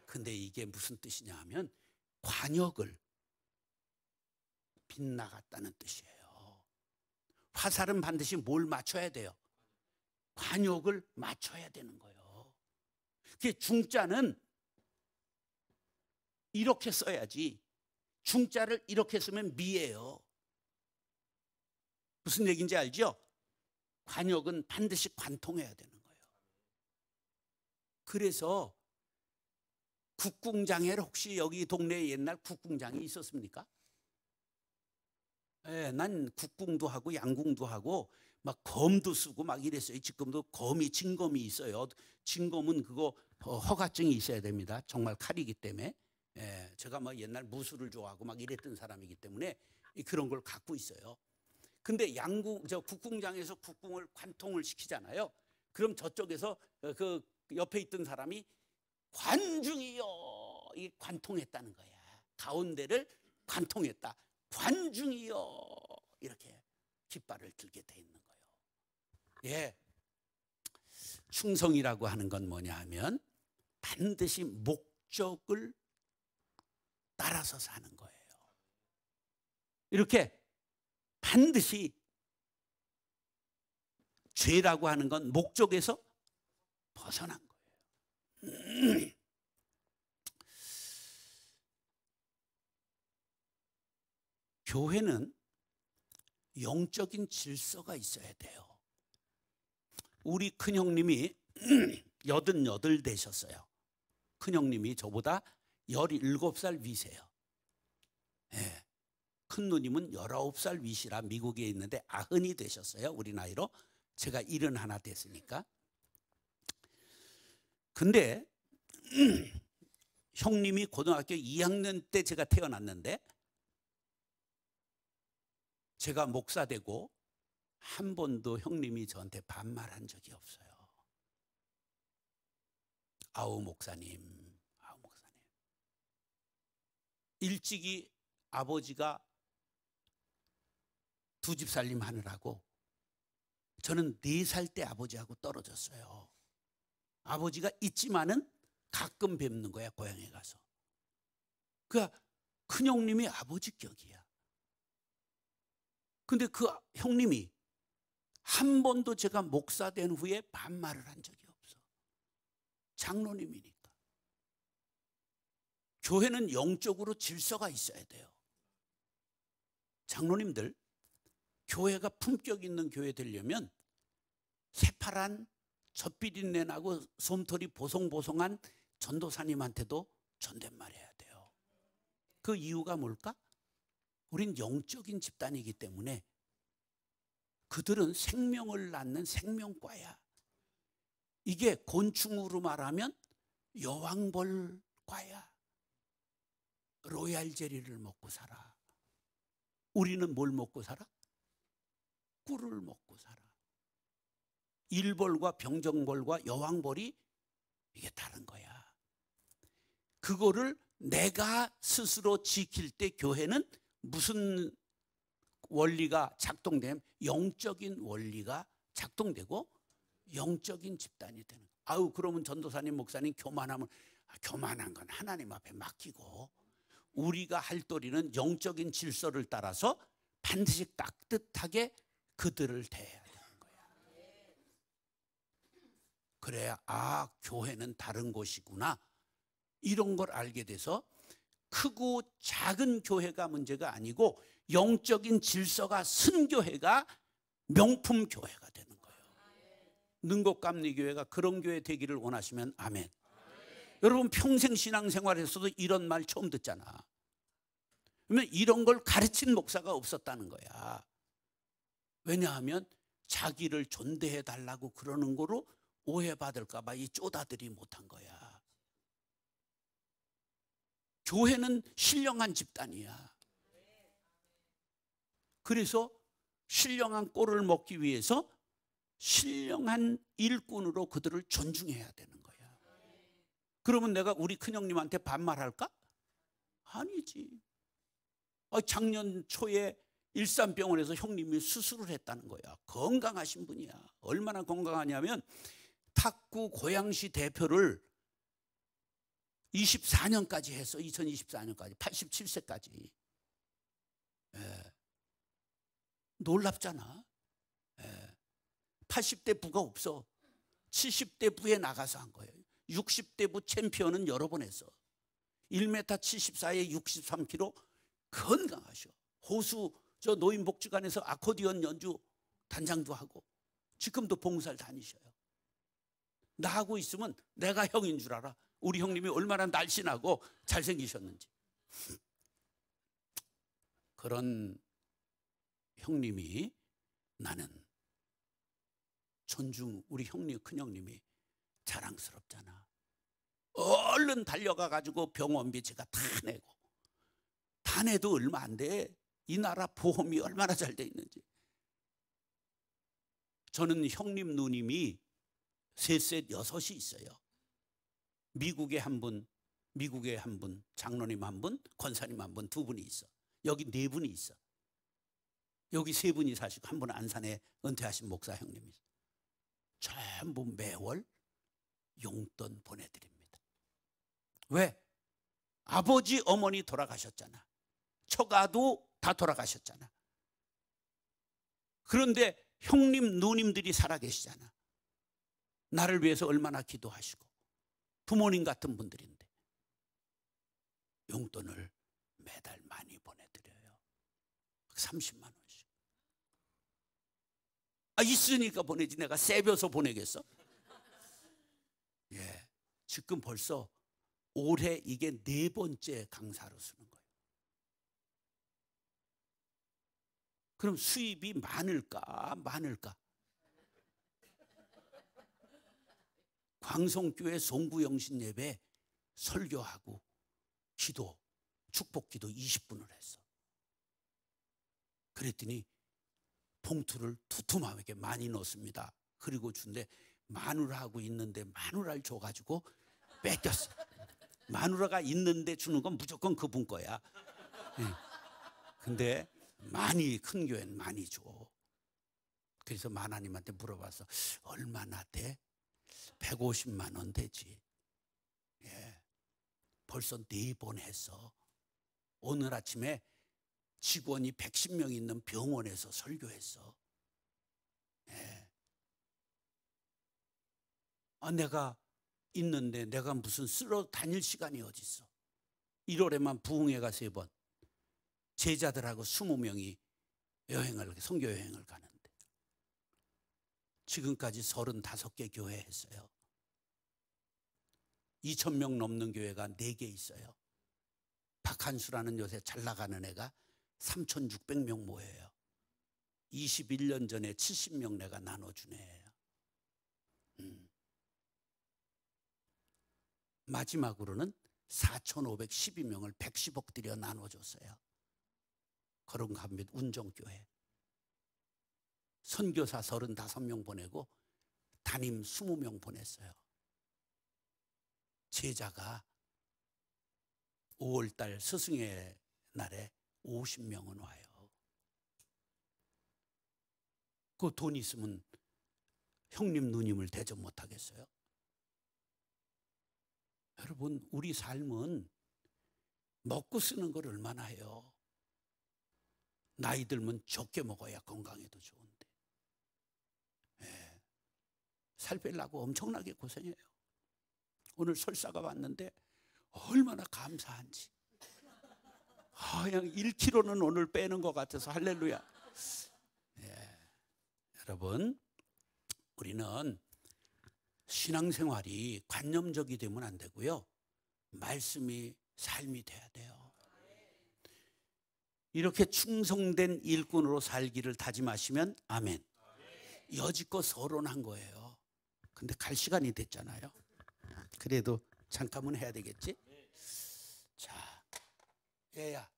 근데 이게 무슨 뜻이냐 하면 관역을 빗나갔다는 뜻이에요. 화살은 반드시 뭘 맞춰야 돼요? 관역을 맞춰야 되는 거예요. 그 중자는 이렇게 써야지. 중자를 이렇게 쓰면 미예요. 무슨 얘기인지 알죠? 관역은 반드시 관통해야 되는 거예요. 그래서 국궁장에 혹시 여기 동네에 옛날 국궁장이 있었습니까? 예, 난 국궁도 하고 양궁도 하고 막 검도 쓰고 막 이랬어요. 지금도 검이 진검이 있어요. 진검은 그거 허가증이 있어야 됩니다. 정말 칼이기 때문에. 예, 제가 뭐 옛날 무술을 좋아하고 막 이랬던 사람이기 때문에 그런 걸 갖고 있어요. 근데 국궁장에서 국궁을 관통을 시키잖아요. 그럼 저쪽에서 그 옆에 있던 사람이 관중이요, 이 관통했다는 거야. 가운데를 관통했다. 관중이요, 이렇게 깃발을 들게 돼 있는 거예요. 예, 충성이라고 하는 건 뭐냐 하면 반드시 목적을 따라서 사는 거예요. 이렇게 반드시 죄라고 하는 건 목적에서 벗어난 거예요. 교회는 영적인 질서가 있어야 돼요. 우리 큰형님이 88 되셨어요. 큰형님이 저보다 17살 위세요. 예. 큰 누님은 19살 위시라 미국에 있는데 90이 되셨어요. 우리 나이로. 제가 71 됐으니까. 근데 형님이 고등학교 2학년 때 제가 태어났는데 제가 목사 되고 한 번도 형님이 저한테 반말한 적이 없어요. 아우 목사님, 아우 목사님. 일찍이 아버지가 두 집 살림 하느라고 저는 4살 때 아버지하고 떨어졌어요. 아버지가 있지만은 가끔 뵙는 거야, 고향에 가서. 그러니까 큰형님이 아버지 격이야. 근데 그 형님이 한 번도 제가 목사 된 후에 반말을 한 적이 없어. 장로님이니까. 교회는 영적으로 질서가 있어야 돼요. 장로님들, 교회가 품격 있는 교회 되려면 새파란 젖비린내 나고 솜털이 보송보송한 전도사님한테도 존댓말해야 돼요. 그 이유가 뭘까? 우린 영적인 집단이기 때문에 그들은 생명을 낳는 생명과야. 이게 곤충으로 말하면 여왕벌과야. 로얄 젤리를 먹고 살아. 우리는 뭘 먹고 살아? 꿀을 먹고 살아. 일벌과 병정벌과 여왕벌이 이게 다른 거야. 그거를 내가 스스로 지킬 때 교회는 무슨 원리가 작동되면 영적인 원리가 작동되고 영적인 집단이 되는 거야. 아우 그러면 전도사님 목사님 교만하면 교만한 건 하나님 앞에 맡기고 우리가 할 도리는 영적인 질서를 따라서 반드시 깍듯하게 그들을 대해야 되는 거야. 그래야 아 교회는 다른 곳이구나 이런 걸 알게 돼서 크고 작은 교회가 문제가 아니고 영적인 질서가 쓴 교회가 명품 교회가 되는 거예요. 능곡감리교회가 그런 교회 되기를 원하시면 아멘. 여러분 평생 신앙생활에서도 이런 말 처음 듣잖아. 그러면 이런 걸 가르친 목사가 없었다는 거야. 왜냐하면 자기를 존대해 달라고 그러는 거로 오해받을까 봐 이 쪼다들이 못한 거야. 교회는 신령한 집단이야. 그래서 신령한 꼴을 먹기 위해서 신령한 일꾼으로 그들을 존중해야 되는 거야. 그러면 내가 우리 큰형님한테 반말할까? 아니지. 작년 초에 일산병원에서 형님이 수술을 했다는 거야. 건강하신 분이야. 얼마나 건강하냐면 탁구 고양시 대표를 24년까지 했어. 2024년까지 87세까지. 예. 놀랍잖아. 예. 80대 부가 없어. 70대 부에 나가서 한 거예요. 60대 부 챔피언은 여러 번 했어. 1m 74에 63kg 건강하셔. 호수 저 노인복지관에서 아코디언 연주 단장도 하고 지금도 봉사를 다니셔요. 나하고 있으면 내가 형인 줄 알아. 우리 형님이 얼마나 날씬하고 잘생기셨는지. 그런 형님이 나는 우리 형님, 큰형님이 자랑스럽잖아. 얼른 달려가 가지고 병원비 제가 다 내고, 다 내도 얼마 안 돼. 이 나라 보험이 얼마나 잘 돼 있는지. 저는 형님 누님이 셋 여섯이 있어요. 미국에 한 분, 장로님 한 분, 권사님 한 분, 두 분이 있어. 여기 네 분이 있어. 여기 세 분이 사시고 한 분은 안산에 은퇴하신 목사 형님이 있어. 전부 매월 용돈 보내드립니다. 왜? 아버지, 어머니 돌아가셨잖아. 처가도 다 돌아가셨잖아. 그런데 형님, 누님들이 살아계시잖아. 나를 위해서 얼마나 기도하시고 부모님 같은 분들인데 용돈을 매달 많이 보내드려요. 30만 원씩. 있으니까 보내지 내가 세벼서 보내겠어? 예, 지금 벌써 올해 이게 4번째 강사로 쓰는 거예요. 그럼 수입이 많을까? 광성교회 송구영신 예배 설교하고 기도, 축복기도 20분을 했어. 그랬더니 봉투를 두툼하게 많이 넣습니다. 그리고 준데 마누라하고 있는데 마누라를 줘가지고 뺏겼어. 마누라가 있는데 주는 건 무조건 그분 거야. 근데 많이, 큰 교회는 많이 줘. 그래서 마나님한테 물어봤어. 얼마나 돼? 150만 원 되지. 예, 벌써 4번 했어. 오늘 아침에 직원이 110명 있는 병원에서 설교했어. 예. 내가 있는데 내가 무슨 쓸어 다닐 시간이 어딨어. 1월에만 부흥회가 3번, 제자들하고 20명이 선교 여행을 가는데 지금까지 35개 교회 했어요. 2,000명 넘는 교회가 4개 있어요. 박한수라는 요새 잘 나가는 애가 3,600명 모여요. 21년 전에 70명 내가 나눠준 애예요. 마지막으로는 4,512명을 110억 들여 나눠줬어요. 거룩한빛 운정교회. 선교사 35명 보내고 담임 20명 보냈어요. 제자가 5월달 스승의 날에 50명은 와요. 그 돈 있으면 형님 누님을 대접 못하겠어요? 여러분, 우리 삶은 먹고 쓰는 걸 얼마나 해요? 나이 들면 적게 먹어야 건강에도 좋은데. 예, 살 빼려고 엄청나게 고생해요. 오늘 설사가 왔는데 얼마나 감사한지. 그냥 1kg는 오늘 빼는 것 같아서 할렐루야. 예, 여러분, 우리는 신앙생활이 관념적이 되면 안 되고요. 말씀이 삶이 돼야 돼요. 이렇게 충성된 일꾼으로 살기를 다짐하시면 아멘. 여지껏 서론한 거예요. 근데 갈 시간이 됐잖아요. 그래도 잠깐은 해야 되겠지? 자, 얘야,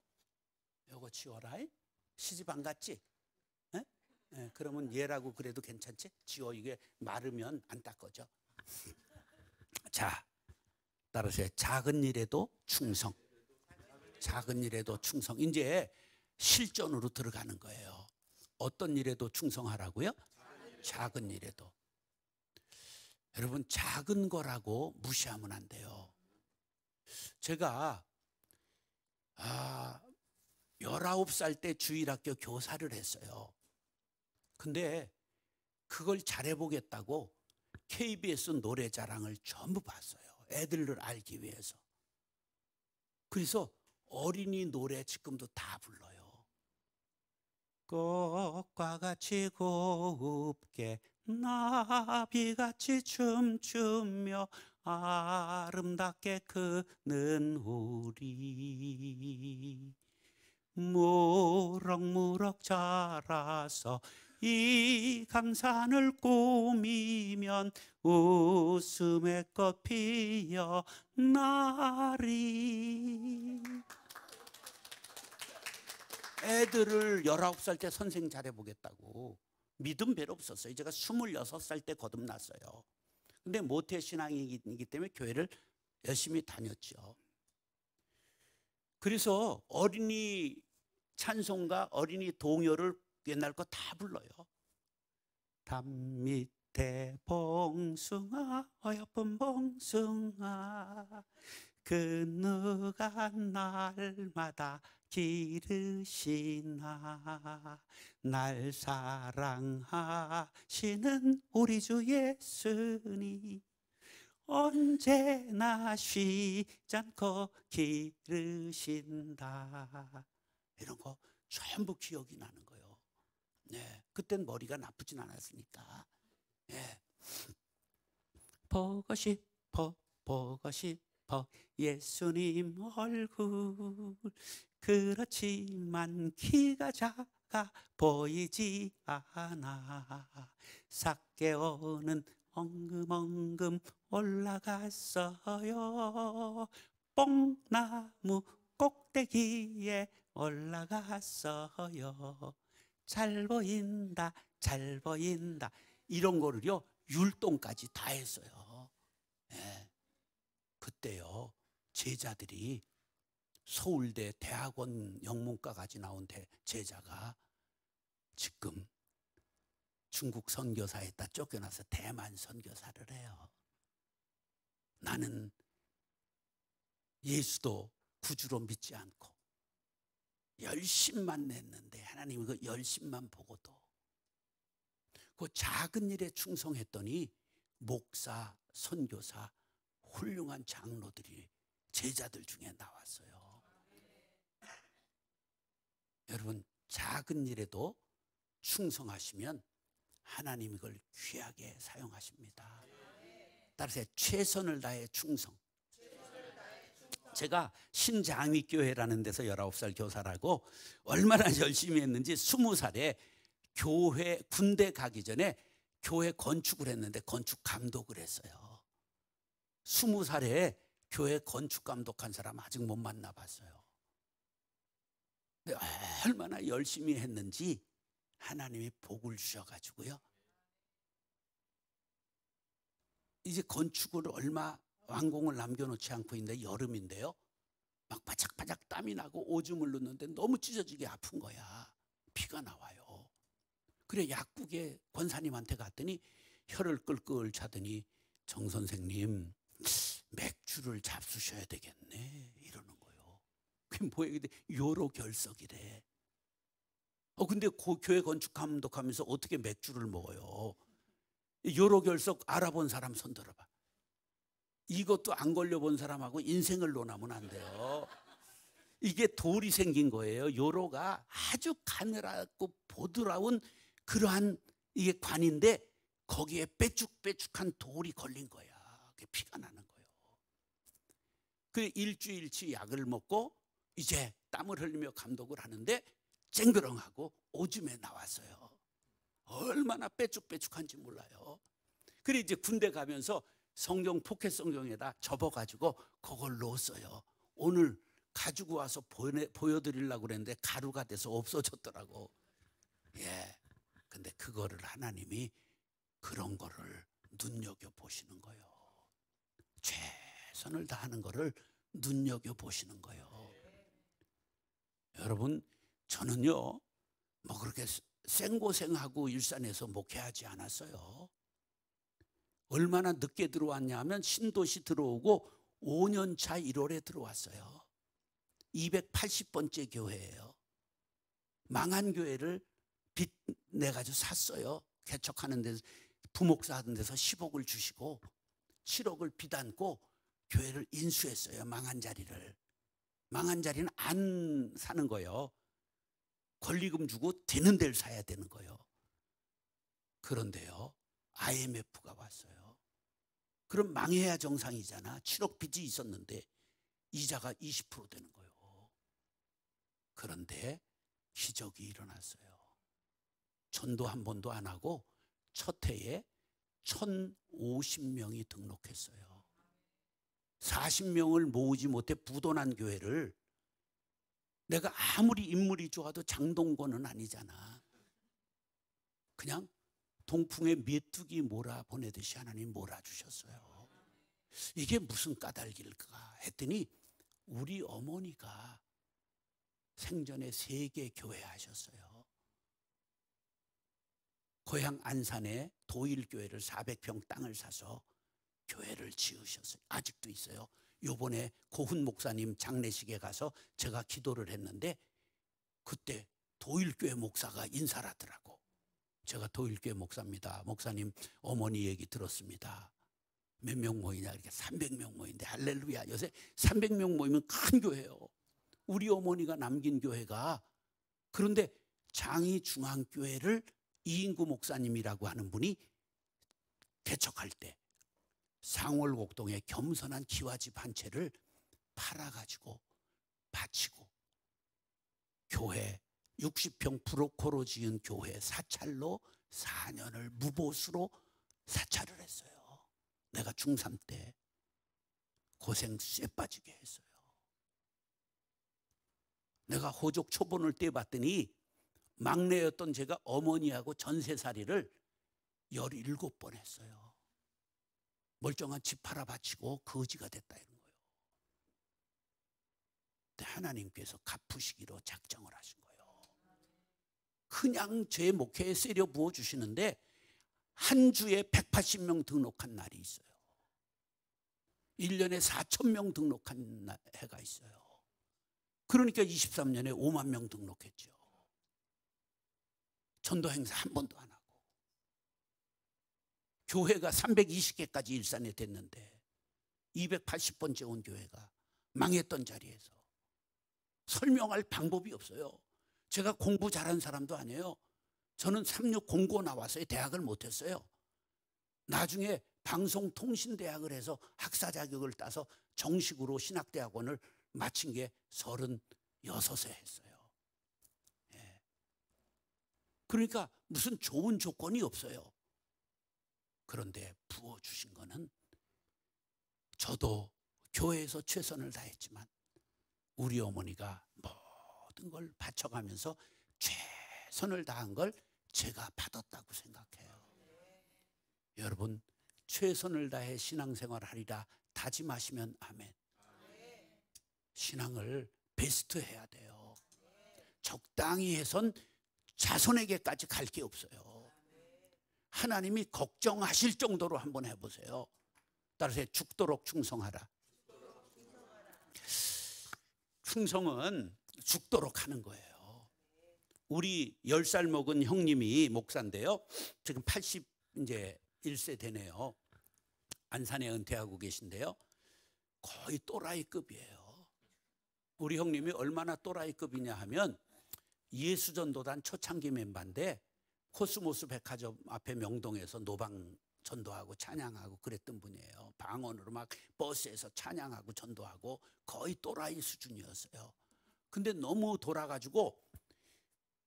요거 지워라. 시집 안 갔지? 그러면 얘라고 그래도 괜찮지? 지워. 이게 마르면 안 닦아져. 자, 따라서 작은 일에도 충성. 작은 일에도 충성. 이제 실전으로 들어가는 거예요. 어떤 일에도 충성하라고요? 작은 일에도. 여러분, 작은 거라고 무시하면 안 돼요. 제가 19살 때 주일학교 교사를 했어요. 근데 그걸 잘해보겠다고 KBS 노래자랑을 전부 봤어요. 애들을 알기 위해서. 그래서 어린이 노래 지금도 다 불러요. 꽃과 같이 곱게 나비같이 춤추며 아름답게 크는 우리 무럭무럭 자라서 이 강산을 꾸미면 웃음의 꽃 피어나리. 애들을 19살 때 선생 잘해보겠다고 믿음 별로 없었어요. 제가 26살 때 거듭났어요. 근데 모태신앙이기 때문에 교회를 열심히 다녔죠. 그래서 어린이 찬송가, 어린이 동요를 옛날 거 다 불러요. 담 밑에 봉숭아, 어여쁜 봉숭아, 그 누가 날마다 기르시나. 날 사랑하시는 우리 주 예수님 언제나 쉬지 않고 기르신다. 이런 거 전부 기억이 나는 거예요. 네, 그땐 머리가 나쁘진 않았으니까. 네. 보고 싶어 보고 싶어 예수님 얼굴. 그렇지만 키가 작아 보이지 않아. 삭개오는 엉금엉금 올라갔어요. 뽕나무 꼭대기에 올라갔어요. 잘 보인다 잘 보인다. 이런 거를요 율동까지 다 했어요. 네. 그때요 제자들이 서울대 대학원 영문과까지 나온 제자가 지금 중국 선교사에다 쫓겨나서 대만 선교사를 해요. 나는 예수도 구주로 믿지 않고 열심만 냈는데 하나님이 그 열심만 보고도 그 작은 일에 충성했더니 목사, 선교사, 훌륭한 장로들이 제자들 중에 나왔어요. 여러분 작은 일에도 충성하시면 하나님이 그걸 귀하게 사용하십니다. 따라서 최선을 다해 충성. 제가 신장위교회라는 데서 19살 교사라고 얼마나 열심히 했는지 20살에 교회 군대 가기 전에 교회 건축을 했는데 건축 감독을 했어요. 20살에 교회 건축 감독한 사람 아직 못 만나봤어요. 근데 얼마나 열심히 했는지 하나님이 복을 주셔가지고요. 이제 건축을 얼마 완공을 남겨놓지 않고 있는데 여름인데요. 막 바짝바짝 땀이 나고 오줌을 넣는데 너무 찢어지게 아픈 거야. 피가 나와요. 그래 약국에 권사님한테 갔더니 혀를 끌끌 차더니 정 선생님 맥주를 잡수셔야 되겠네 이러는 거예요. 그게 뭐예요? 근데 요로결석이래. 근데 그 교회 건축 감독하면서 어떻게 맥주를 먹어요? 요로결석 알아본 사람 손 들어봐. 이것도 안 걸려본 사람하고 인생을 논하면 안 돼요. 이게 돌이 생긴 거예요. 요로가 아주 가늘하고 보드라운 그러한 이게 관인데 거기에 빼쭉빼쭉한 돌이 걸린 거야. 그게 피가 나는 거예요. 그 일주일치 약을 먹고 이제 땀을 흘리며 감독을 하는데 쨍그렁하고 오줌에 나왔어요. 얼마나 빼쭉빼쭉한지 몰라요. 그래 이제 군대 가면서 성경 포켓 성경에다 접어가지고 그걸 넣었어요. 오늘 가지고 와서 보여드리려고 그랬는데 가루가 돼서 없어졌더라고. 예. 근데 그거를 하나님이 그런 거를 눈여겨보시는 거예요. 최선을 다하는 거를 눈여겨보시는 거예요. 여러분 저는요 뭐 그렇게 생고생하고 일산에서 목회하지 않았어요. 얼마나 늦게 들어왔냐 하면 신도시 들어오고 5년차 1월에 들어왔어요. 280번째 교회예요. 망한 교회를 빚 내가지고 샀어요. 개척하는 데서 부목사 하는 데서 10억을 주시고 7억을 빚 안고 교회를 인수했어요. 망한 자리를. 망한 자리는 안 사는 거예요. 권리금 주고 되는 데를 사야 되는 거예요. 그런데요, IMF가 왔어요. 그럼 망해야 정상이잖아. 7억 빚이 있었는데 이자가 20% 되는 거예요. 그런데 기적이 일어났어요. 전도 한 번도 안 하고 첫 해에 1,050명이 등록했어요. 40명을 모으지 못해 부도난 교회를, 내가 아무리 인물이 좋아도 장동건은 아니잖아. 그냥 동풍에 메뚜기 몰아 보내듯이 하나님 몰아주셨어요. 이게 무슨 까닭일까 했더니 우리 어머니가 생전에 3개 교회 하셨어요. 고향 안산에 도일교회를 400평 땅을 사서 교회를 지으셨어요. 아직도 있어요. 요번에 고훈 목사님 장례식에 가서 제가 기도를 했는데 그때 도일교회 목사가 인사를 하더라고. 제가 도일교회 목사입니다. 목사님 어머니 얘기 들었습니다. 몇 명 모이냐? 이렇게 300명 모이는데 할렐루야. 요새 300명 모이면 큰 교회예요. 우리 어머니가 남긴 교회가. 그런데 장이중앙교회를 이인구 목사님이라고 하는 분이 개척할 때 상월곡동에 겸손한 기와집 한 채를 팔아가지고 바치고 교회 60평 브로커로 지은 교회 사찰로 4년을 무보수로 사찰을 했어요. 내가 중3 때 고생 쇠 빠지게 했어요. 내가 호적 초본을 떼봤더니 막내였던 제가 어머니하고 전세살이를 17번 했어요. 멀쩡한 집 팔아 바치고 거지가 됐다 이런 거예요. 근데 하나님께서 갚으시기로 작정을 하신 거예요. 그냥 제 목회에 세려 부어주시는데 한 주에 180명 등록한 날이 있어요. 1년에 4,000명 등록한 해가 있어요. 그러니까 23년에 5만 명 등록했죠. 전도 행사 한 번도 안 하고. 교회가 320개까지 일산에 됐는데 280번째 온 교회가 망했던 자리에서 설명할 방법이 없어요. 제가 공부 잘한 사람도 아니에요. 저는 36 공고 나와서 대학을 못했어요. 나중에 방송통신대학을 해서 학사 자격을 따서 정식으로 신학대학원을 마친 게 36에 했어요. 예. 그러니까 무슨 좋은 조건이 없어요. 그런데 부어주신 거는, 저도 교회에서 최선을 다했지만 우리 어머니가 모든 걸 바쳐가면서 최선을 다한 걸 제가 받았다고 생각해요. 여러분, 최선을 다해 신앙생활을 하리라 다짐하시면 아멘. 신앙을 베스트 해야 돼요. 적당히 해선 자손에게까지 갈 게 없어요. 하나님이 걱정하실 정도로 한번 해보세요. 따라서 죽도록 충성하라. 충성은 죽도록 하는 거예요. 우리 10살 먹은 형님이 목사인데요. 지금 81세 되네요. 안산에 은퇴하고 계신데요. 거의 또라이급이에요. 우리 형님이 얼마나 또라이급이냐 하면 예수전도단 초창기 멤버인데 코스모스 백화점 앞에 명동에서 노방 전도하고 찬양하고 그랬던 분이에요. 방언으로 막 버스에서 찬양하고 전도하고 거의 또라이 수준이었어요. 근데 너무 돌아가지고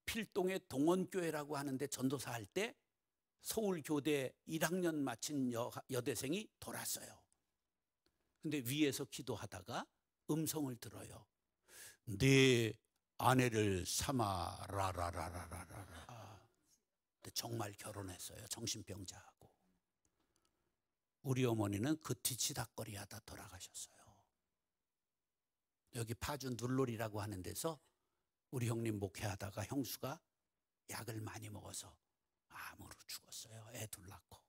필동의 동원교회라고 하는데 전도사 할 때 서울교대 1학년 마친 여대생이 돌았어요. 근데 위에서 기도하다가 음성을 들어요. 네 아내를 삼아라라라라라라. 정말 결혼했어요. 정신병자하고. 우리 어머니는 그 뒤치다거리 하다 돌아가셨어요. 여기 파주 눌놀이라고 하는 데서 우리 형님 목회하다가 형수가 약을 많이 먹어서 암으로 죽었어요. 애 둘 낳고.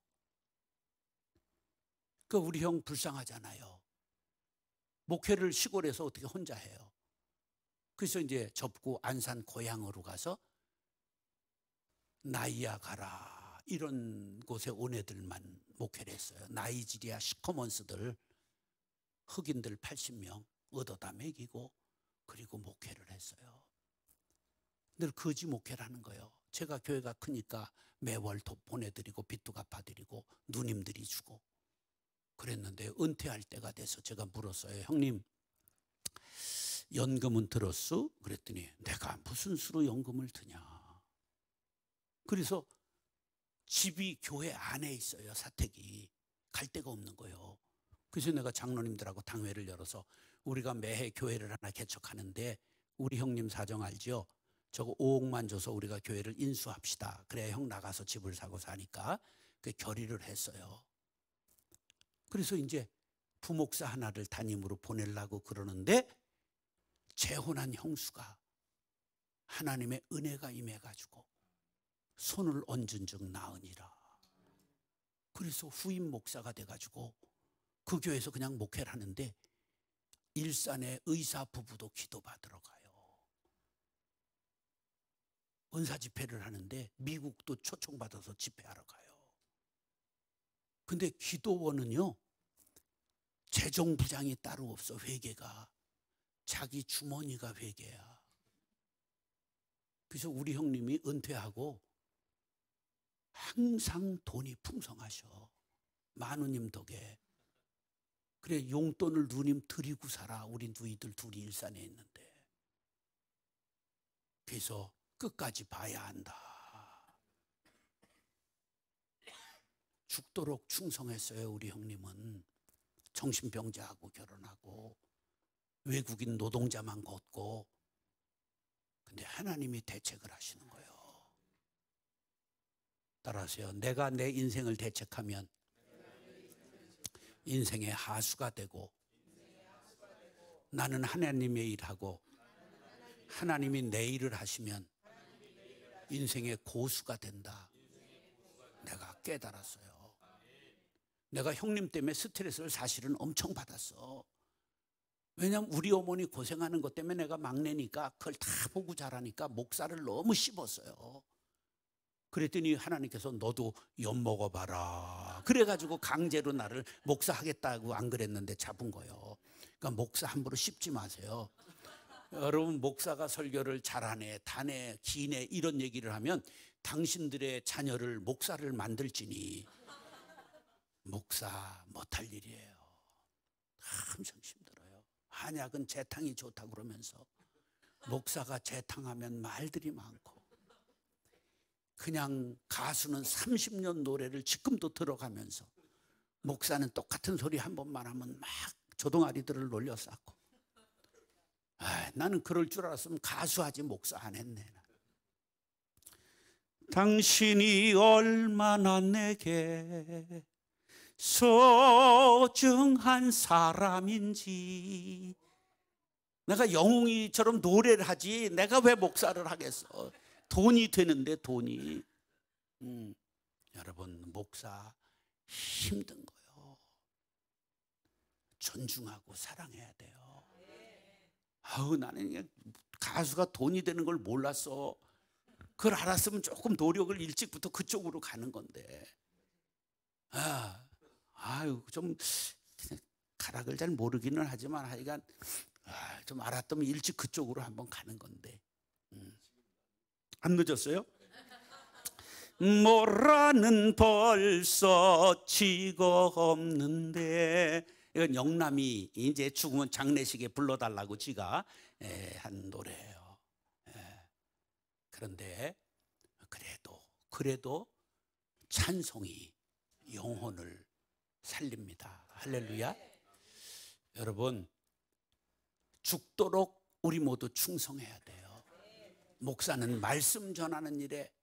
그 우리 형 불쌍하잖아요. 목회를 시골에서 어떻게 혼자 해요. 그래서 이제 접고 안산 고향으로 가서 나이아가라 이런 곳에 온 애들만 목회를 했어요. 나이지리아 시커먼스들, 흑인들 80명 얻어다 먹이고 그리고 목회를 했어요. 늘 거지 목회라는 거예요. 제가 교회가 크니까 매월 돈 보내드리고 빚도 갚아드리고 누님들이 주고 그랬는데 은퇴할 때가 돼서 제가 물었어요. 형님 연금은 들었어? 그랬더니 내가 무슨 수로 연금을 드냐. 그래서 집이 교회 안에 있어요. 사택이. 갈 데가 없는 거예요. 그래서 내가 장로님들하고 당회를 열어서 우리가 매해 교회를 하나 개척하는데 우리 형님 사정 알죠? 저거 5억만 줘서 우리가 교회를 인수합시다. 그래야 형 나가서 집을 사고 사니까 그 결의를 했어요. 그래서 이제 부목사 하나를 담임으로 보내려고 그러는데 재혼한 형수가 하나님의 은혜가 임해가지고 손을 얹은 즉 나으니라. 그래서 후임 목사가 돼가지고 그 교회에서 그냥 목회를 하는데 일산의 의사 부부도 기도받으러 가요. 은사 집회를 하는데 미국도 초청받아서 집회하러 가요. 근데 기도원은요 재정 부장이 따로 없어. 회계가 자기 주머니가 회계야. 그래서 우리 형님이 은퇴하고 항상 돈이 풍성하셔. 만우님 덕에. 그래 용돈을 누님 드리고 살아. 우리 누이들 둘이 일산에 있는데. 그래서 끝까지 봐야 한다. 죽도록 충성했어요. 우리 형님은. 정신병자하고 결혼하고 외국인 노동자만 걷고. 근데 하나님이 대책을 하시는 거예요. 따라하세요. 내가 내 인생을 대책하면 인생의 하수가 되고 나는 하나님의 일하고 하나님이 내 일을 하시면 인생의 고수가 된다. 내가 깨달았어요. 내가 형님 때문에 스트레스를 사실은 엄청 받았어. 왜냐하면 우리 어머니 고생하는 것 때문에 내가 막내니까 그걸 다 보고 자라니까 목살을 너무 씹었어요. 그랬더니 하나님께서 너도 엿 먹어봐라. 그래가지고 강제로 나를 목사하겠다고 안 그랬는데 잡은 거예요. 그러니까 목사 함부로 씹지 마세요. 여러분 목사가 설교를 잘하네, 다네, 기네 이런 얘기를 하면 당신들의 자녀를 목사를 만들지니 목사 못할 일이에요. 항상 힘들어요. 한약은 재탕이 좋다고 그러면서 목사가 재탕하면 말들이 많고 그냥 가수는 30년 노래를 지금도 들어가면서 목사는 똑같은 소리 한 번만 하면 막 조동아리들을 놀려 쌓고 나는 그럴 줄 알았으면 가수하지 목사 안 했네. 당신이 얼마나 내게 소중한 사람인지 내가 영웅이처럼 노래를 하지 내가 왜 목사를 하겠어. 돈이 되는데 돈이. 여러분 목사 힘든 거요. 존중하고 사랑해야 돼요. 아우 나는 가수가 돈이 되는 걸 몰랐어. 그걸 알았으면 조금 노력을 일찍부터 그쪽으로 가는 건데. 아유 좀 가락을 잘 모르기는 하지만 하여간 좀 알았다면 일찍 그쪽으로 한번 가는 건데. 안 늦었어요? 모라는 벌써 치고 없는데 이건 영남이 이제 죽으면 장례식에 불러달라고 지가 한 노래예요. 그런데 그래도 찬송이 영혼을 살립니다. 할렐루야. 여러분 죽도록 우리 모두 충성해야 돼요. 목사는 말씀 전하는 일에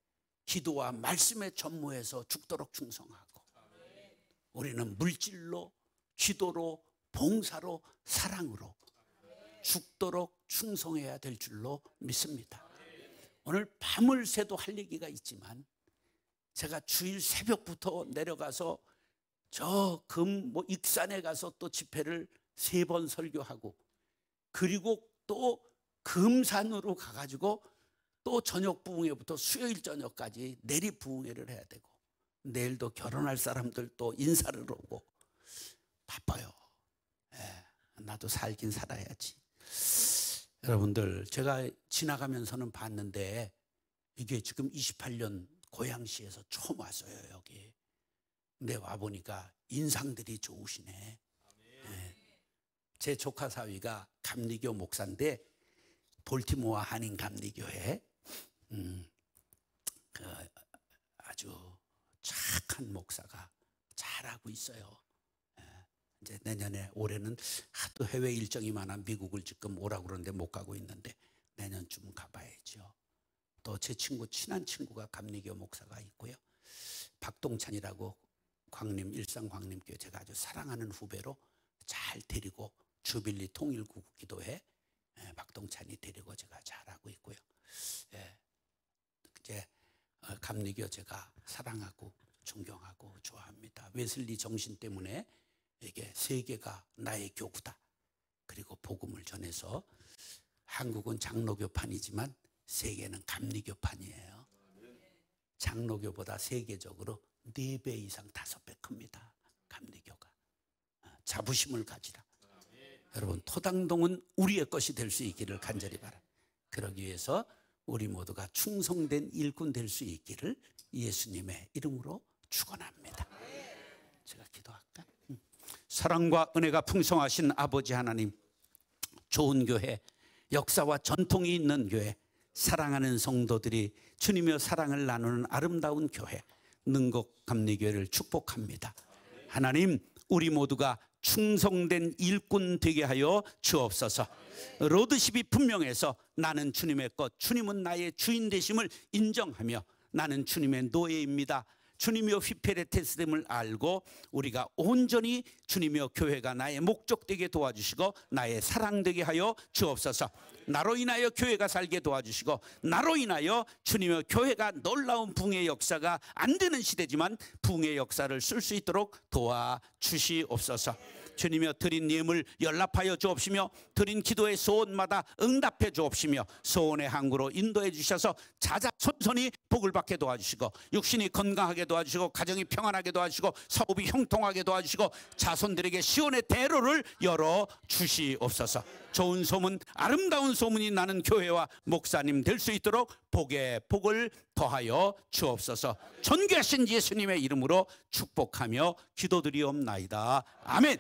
기도와 말씀에 전무해서 죽도록 충성하고 우리는 물질로 기도로 봉사로 사랑으로 죽도록 충성해야 될 줄로 믿습니다. 오늘 밤을 새도 할 얘기가 있지만 제가 주일 새벽부터 내려가서 저 익산에 가서 또 집회를 3번 설교하고 그리고 또 금산으로 가가지고 또 저녁 부흥회부터 수요일 저녁까지 내리 부흥회를 해야 되고 내일도 결혼할 사람들 또 인사를 오고 바빠요. 나도 살긴 살아야지. 여러분들, 제가 지나가면서는 봤는데 이게 지금 28년 고양시에서 처음 왔어요, 여기. 근데 와보니까 인상들이 좋으시네. 네. 제 조카 사위가 감리교 목사인데 볼티모어 한인 감리교회 아주 착한 목사가 잘하고 있어요. 이제 내년에, 올해는 하도 해외 일정이 많아 미국을 지금 오라고 그러는데 못 가고 있는데 내년쯤 가봐야죠. 또 제 친구, 친한 친구가 감리교 목사가 있고요. 박동찬이라고 광림, 일산 광림교회 제가 아주 사랑하는 후배로 잘 데리고 주빌리 통일구국기도회 박동찬이 데리고 제가 잘하고 있고요. 이제 감리교 제가 사랑하고 존경하고 좋아합니다. 웨슬리 정신 때문에 이게 세계가 나의 교구다. 그리고 복음을 전해서 한국은 장로교판이지만 세계는 감리교판이에요. 장로교보다 세계적으로 4배 이상 5배 큽니다. 감리교가. 자부심을 가지라. 여러분, 토당동은 우리의 것이 될 수 있기를 간절히 바랍니다. 그러기 위해서 우리 모두가 충성된 일꾼 될 수 있기를 예수님의 이름으로 축원합니다. 제가 기도할까? 사랑과 은혜가 풍성하신 아버지 하나님, 좋은 교회, 역사와 전통이 있는 교회, 사랑하는 성도들이 주님의 사랑을 나누는 아름다운 교회, 능곡 감리교회를 축복합니다. 하나님, 우리 모두가 충성된 일꾼 되게 하여 주옵소서. 로드십이 분명해서 나는 주님의 것, 주님은 나의 주인 되심을 인정하며 나는 주님의 노예입니다. 주님의 휘페레테스됨을 알고 우리가 온전히 주님의 교회가 나의 목적 되게 도와주시고 나의 사랑 되게 하여 주옵소서. 나로 인하여 교회가 살게 도와주시고 나로 인하여 주님의 교회가 놀라운 부흥의 역사가 안 되는 시대지만 부흥의 역사를 쓸 수 있도록 도와주시옵소서. 주님여, 드린 예물 연락하여 주옵시며 드린 기도의 소원마다 응답해 주옵시며 소원의 항구로 인도해 주셔서 자자손손이 복을 받게 도와주시고 육신이 건강하게 도와주시고 가정이 평안하게 도와주시고 사업이 형통하게 도와주시고 자손들에게 시온의 대로를 열어 주시옵소서. 좋은 소문, 아름다운 소문이 나는 교회와 목사님 될 수 있도록 복에 복을 더하여 주옵소서. 존귀하신 예수님의 이름으로 축복하며 기도드리옵나이다. 아멘.